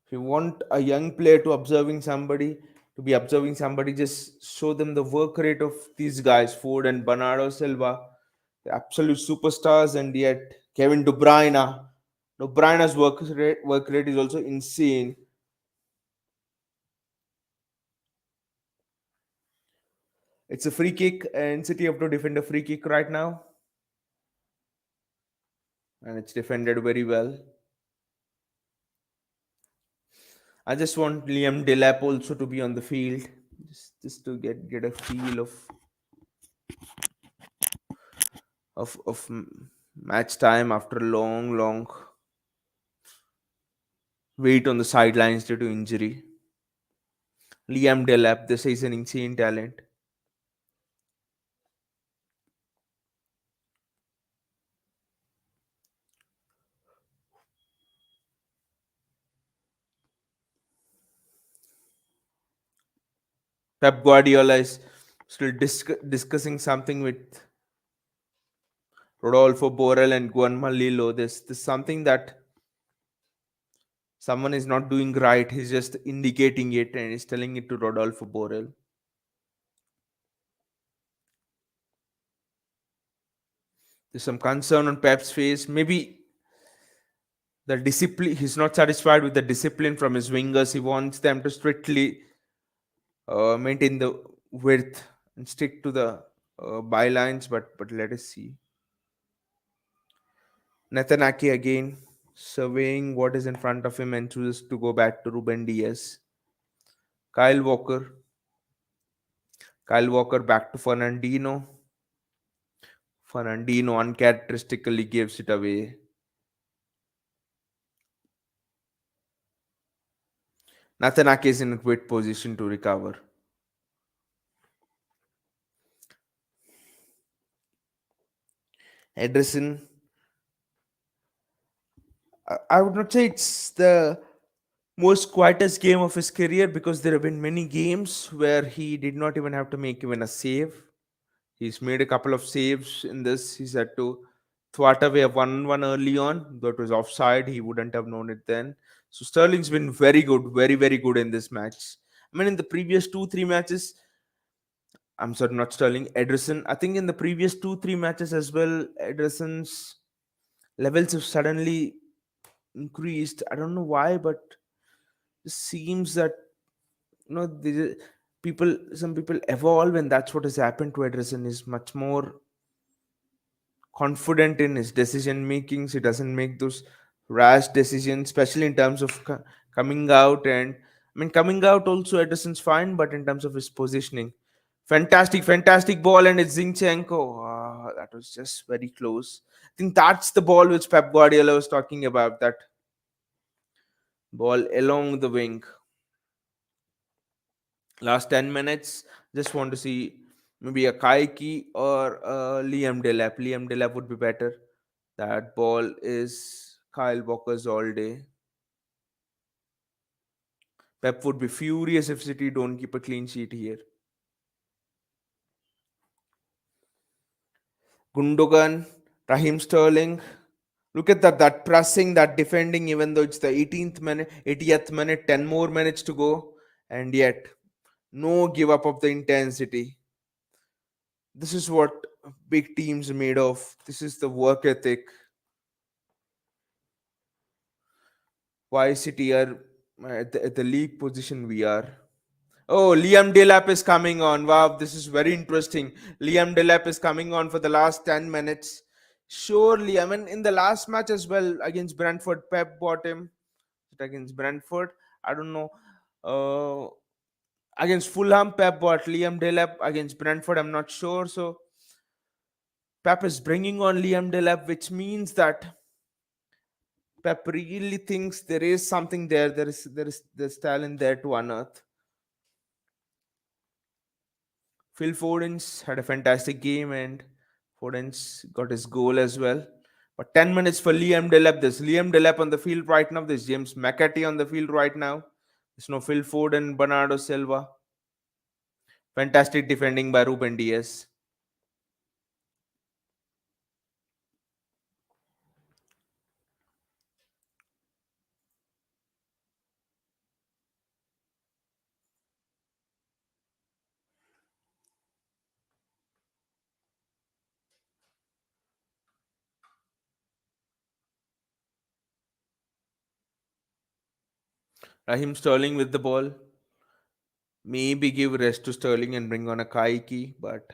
if you want a young player to be observing somebody, just show them the work rate of these guys, Ford and Bernardo Silva, the absolute superstars, and yet Kevin De Bruyne. De Bruyne's work rate is also insane. It's a free kick, and City have to defend a free kick right now, and it's defended very well. I just want Liam Delap also to be on the field, just to get a feel of match time after a long wait on the sidelines due to injury. Liam Delap, this is an insane talent. Pep Guardiola is still discussing something with Rodolfo Borrell and Juan Malillo. This something that someone is not doing right. He's just indicating it and he's telling it to Rodolfo Borrell. There's some concern on Pep's face. Maybe the discipline, he's not satisfied with the discipline from his wingers. He wants them to strictly maintain the width and stick to the bylines. But let us see. Natanaki again surveying what is in front of him and chooses to go back to Ruben Diaz. Kyle Walker. Kyle Walker back to Fernandino. Fernandino uncharacteristically gives it away. Natanaki is in a great position to recover. Ederson. I would not say it's the most quietest game of his career because there have been many games where he did not even have to make even a save. He's made a couple of saves in this. He's had to thwart away a 1-1 early on. Though it was offside, he wouldn't have known it then. So Sterling's been very good, very good in this match. I mean, in the previous 2-3 matches, I'm sorry, not Sterling, Ederson. I think in the previous 2-3 matches as well, Ederson's levels have suddenly increased. I don't know why, but it seems that some people evolve, and that's what has happened to Ederson. Is much more confident in his decision makings. He doesn't make those rash decisions, especially in terms of coming out. And I mean, coming out also, Ederson's fine, but in terms of his positioning, fantastic ball, and it's Zinchenko. that was just very close. I think that's the ball which Pep Guardiola was talking about. That ball along the wing. Last 10 minutes, just want to see maybe a Kaiki or Liam Delap. Liam Delap would be better. That ball is Kyle Walker's all day. Pep would be furious if City don't keep a clean sheet here. Gundogan, Raheem Sterling. Look at that pressing, that defending, even though it's the 18th minute, 80th minute, 10 more minutes to go, and yet no give up of the intensity. This is what big teams are made of. This is the work ethic. Why City are at the league position we are. Oh, Liam Delap is coming on. Wow, this is very interesting. Liam Delap is coming on for the last 10 minutes. Surely, I mean, in the last match as well against Brentford, Pep bought him. Against Brentford, I don't know. Uh, Against Fulham, Pep bought Liam Delap. Against Brentford, I'm not sure. So, Pep is bringing on Liam Delap, which means that Pep really thinks there is something there. There's talent there to unearth. Phil Foden's had a fantastic game and Foden's got his goal as well. But 10 minutes for Liam Delap. There's Liam Delap on the field right now. There's James McAtee on the field right now. There's no Phil Foden, Bernardo Silva. Fantastic defending by Ruben Diaz. Raheem Sterling with the ball. Maybe give rest to Sterling and bring on a Kaiki, but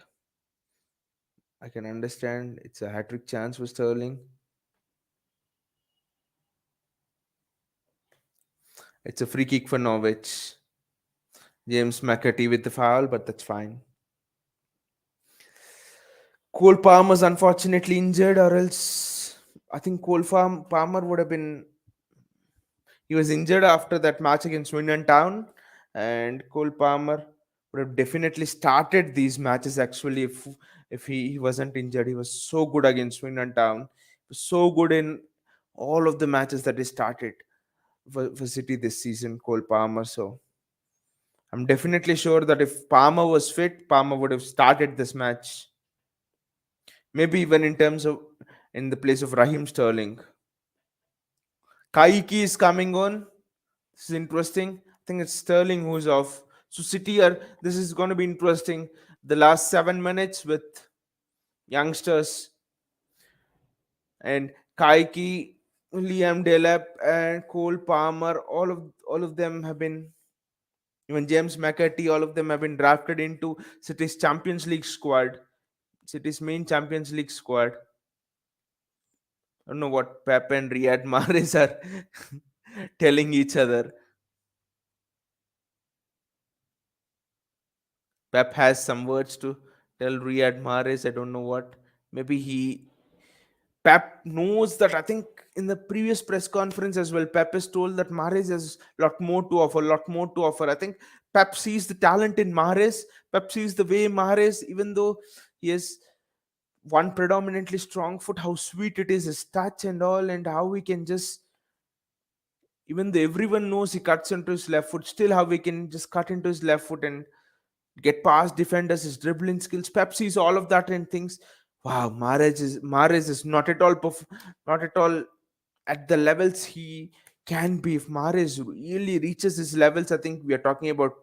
I can understand it's a hat trick chance for Sterling. It's a free kick for Norwich. James McAtee with the foul, but that's fine. Cole Palmer's unfortunately injured, or else I think Palmer would have been. He was injured after that match against Swindon Town, and Cole Palmer would have definitely started these matches actually if he wasn't injured. He was so good against Swindon Town. He was so good in all of the matches that he started for City this season, Cole Palmer. So I'm definitely sure that if Palmer was fit, Palmer would have started this match. Maybe even in terms of in the place of Raheem Sterling. Kaiki is coming on. This is interesting. I think it's Sterling who's off. So City are. This is going to be interesting. The last 7 minutes with youngsters and Kaiki, Liam Delap, and Cole Palmer. All of them have been. Even James McAtee. All of them have been drafted into City's Champions League squad. City's main Champions League squad. I don't know what Pep and Riyad Mahrez are telling each other. Pep has some words to tell Riyad Mahrez. I don't know what. Maybe Pep knows that. I think in the previous press conference as well, Pep is told that Mahrez has a lot more to offer. Lot more to offer. I think Pep sees the talent in Mahrez. Pep sees the way Mahrez, even though he has one predominantly strong foot, how sweet it is, his touch and all, and how he can just, even though everyone knows he cuts into his left foot, still how we can just cut into his left foot and get past defenders, his dribbling skills. Pep sees all of that and thinks, wow, Mahrez is not at all at the levels he can be. If Mahrez really reaches his levels, I think we are talking about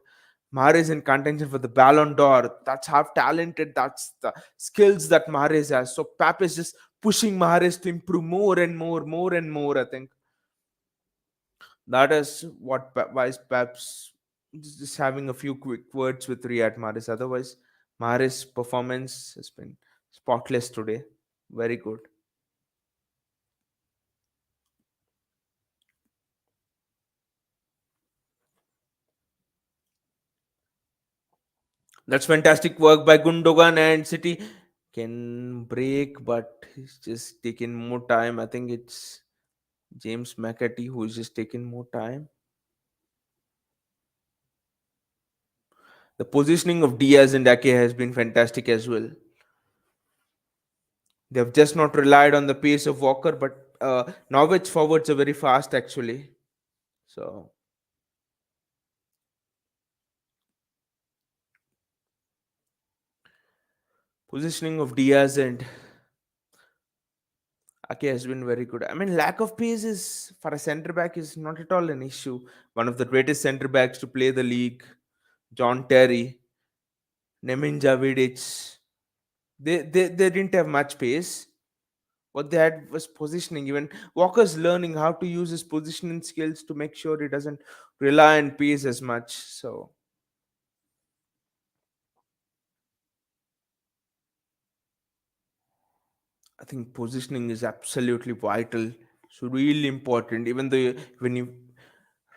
Mahrez in contention for the Ballon d'Or. That's how talented, that's the skills that Mahrez has. So Pep is just pushing Mahrez to improve more and more, more and more. I think that is what why Pep's just having a few quick words with Riyad Mahrez. Otherwise, Mahrez's performance has been spotless today. Very good. That's fantastic work by Gundogan and City. can break, but he's just taking more time. I think it's James McAtee who's just taking more time. The positioning of Diaz and Ake has been fantastic as well. They have just not relied on the pace of Walker, but Norwich forwards are very fast actually. So positioning of Diaz and Ake has been very good. I mean, lack of pace is for a centre back is not at all an issue. One of the greatest centre backs to play the league, John Terry, Nemanja Vidic, they didn't have much pace. What they had was positioning. Even Walker's learning how to use his positioning skills to make sure he doesn't rely on pace as much. So I think positioning is absolutely vital. It's really important. Even though when you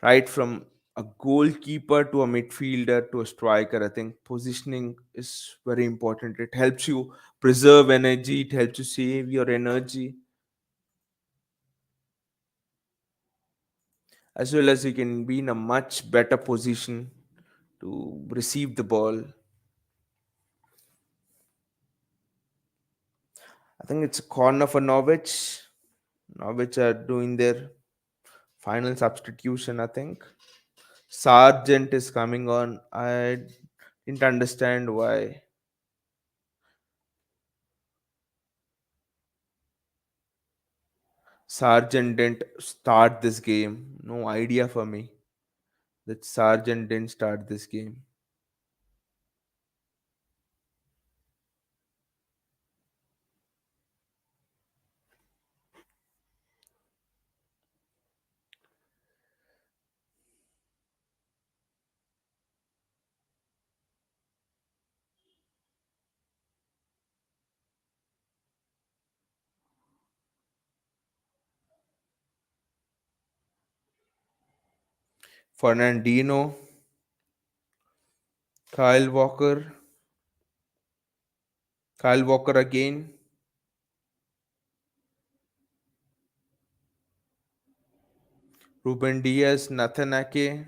right from a goalkeeper to a midfielder to a striker, I think positioning is very important. It helps you preserve energy. It helps you save your energy, as well as you can be in a much better position to receive the ball. I think it's a corner for Norwich. Norwich are doing their final substitution, I think. Sargent is coming on. I didn't understand why Sargent didn't start this game. No idea for me that Sargent didn't start this game. Fernandino, Kyle Walker, Kyle Walker again, Ruben Diaz, Nathan Ake,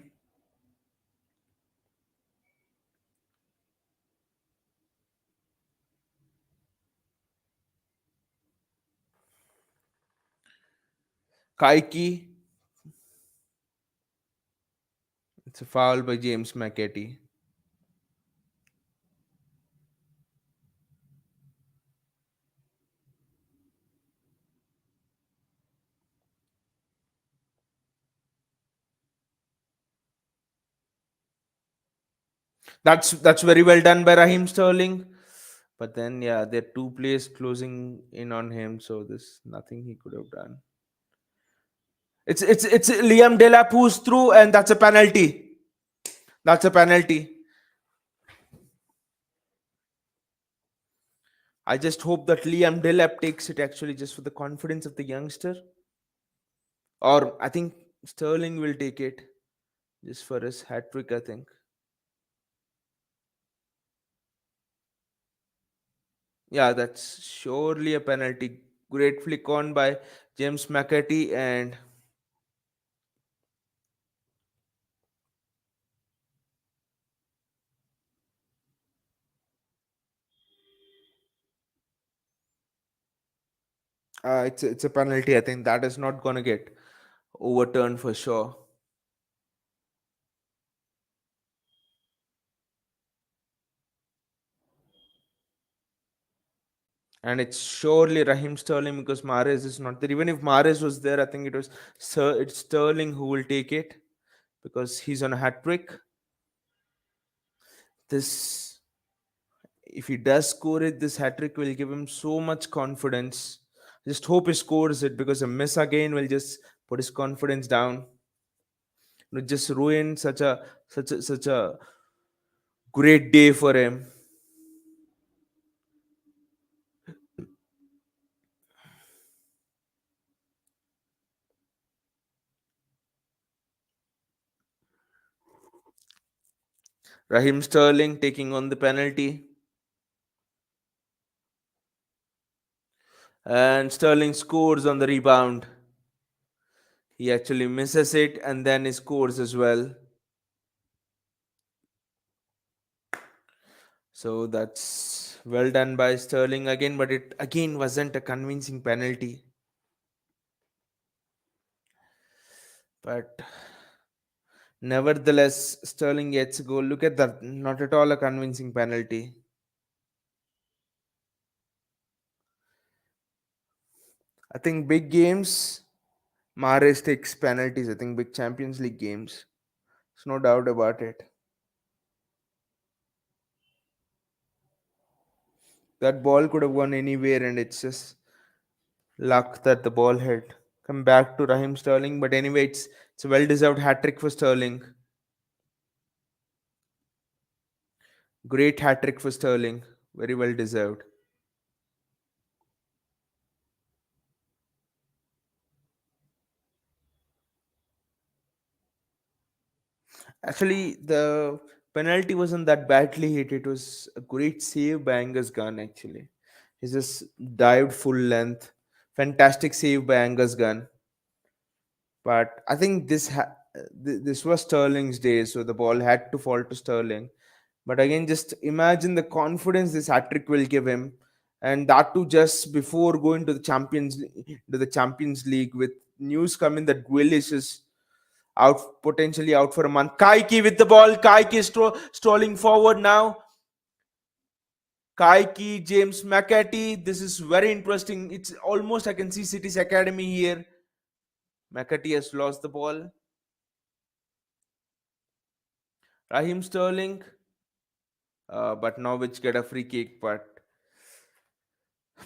Kaiki. It's a foul by James McAtee. That's very well done by Raheem Sterling. But then, yeah, there are two players closing in on him, so there's nothing he could have done. It's Liam Delap who's through, and that's a penalty. That's a penalty. I just hope that Liam Delap takes it actually just for the confidence of the youngster. Or I think Sterling will take it just for his hat trick, I think. Yeah, that's surely a penalty. Great flick on by James McAtee, and it's a penalty. I think that is not gonna get overturned for sure. And it's surely Raheem Sterling because Mahrez is not there. Even if Mahrez was there, I think it's Sterling who will take it because he's on a hat trick. This If he does score it, this hat trick will give him so much confidence. Just hope he scores it because a miss again will just put his confidence down. It will just ruin such a great day for him. Raheem Sterling taking on the penalty. And Sterling scores on the rebound. He actually misses it and then he scores as well. So that's well done by Sterling again, but it again wasn't a convincing penalty. But nevertheless, Sterling gets a goal. Look at that. Not at all a convincing penalty. I think big games, Mahrez takes penalties. I think big Champions League games. There's no doubt about it. That ball could have gone anywhere, and it's just luck that the ball had come back to Raheem Sterling. But anyway, it's a well-deserved hat trick for Sterling. Great hat trick for Sterling. Very well deserved. Actually, the penalty wasn't that badly hit. It was a great save by Angus Gunn. Actually, he just dived full length. Fantastic save by Angus Gunn. But I think this was Sterling's day, so the ball had to fall to Sterling. But again, just imagine the confidence this hat trick will give him, and that too just before going to the Champions League, with news coming that Grealish is out, potentially out for a month. Kaiki with the ball. Kaiki strolling forward now. Kaiki, James McAtee. This is very interesting. It's almost I can see City's academy here. McAtee has lost the ball. Raheem Sterling, but Norwich get a free kick. But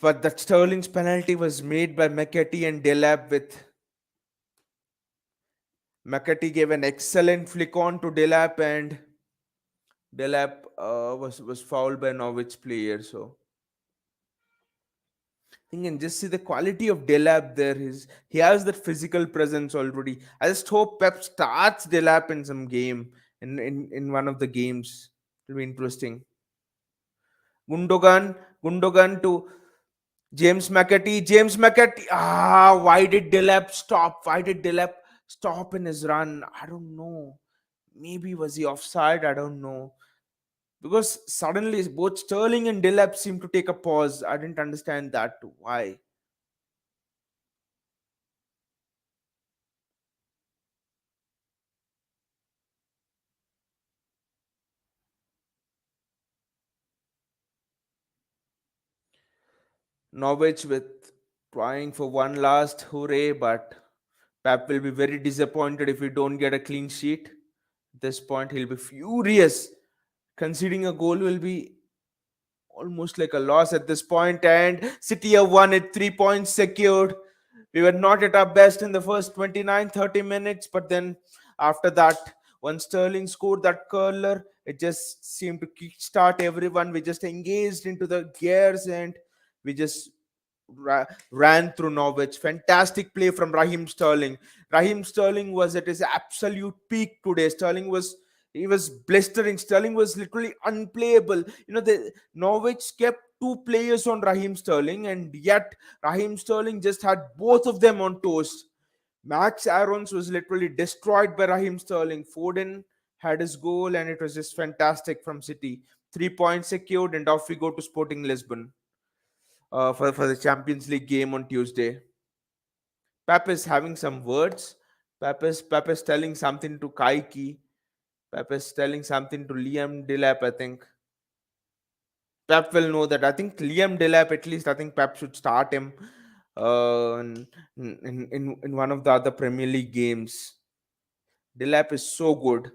that Sterling's penalty was made by McAtee and Delap. With McAtee gave an excellent flick on to Delap, and Delap was fouled by Norwich player. So you can just see the quality of Delap there. He has that physical presence already. I just hope Pep starts Delap in some game in one of the games. It'll be interesting. Gundogan to James McAtee. James McAtee. Why did Delap stop? Why did Delap stop in his run? I don't know. Maybe was he offside? I don't know. Because suddenly both Sterling and Delap seemed to take a pause. I didn't understand that too. Why? Norwich with trying for one last hooray, but Pep will be very disappointed if we don't get a clean sheet. At this point, he'll be furious. Conceding a goal will be almost like a loss at this point, and City have won it. 3 points secured. We were not at our best in the first 29-30 minutes, but then after that, when Sterling scored that curler, it just seemed to kickstart everyone. We just engaged into the gears, and we just ran through Norwich. Fantastic play from Raheem Sterling. Raheem Sterling was at his absolute peak today. He was blistering. Sterling was literally unplayable. The Norwich kept two players on Raheem Sterling, and yet Raheem Sterling just had both of them on toast. Max Aarons was literally destroyed by Raheem Sterling. Foden had his goal, and it was just fantastic from City. 3 points secured, and off we go to Sporting Lisbon for the Champions League game on Tuesday. Pep is having some words. Pep is telling something to Kaiki. Pep is telling something to Liam Delap, I think. Pep will know that. I think Liam Delap, at least, I think Pep should start him in one of the other Premier League games. Delap is so good.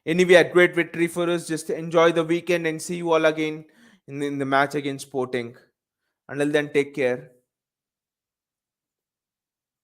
Anyway, a great victory for us. Just enjoy the weekend and see you all again in the match against Sporting. Until then, take care.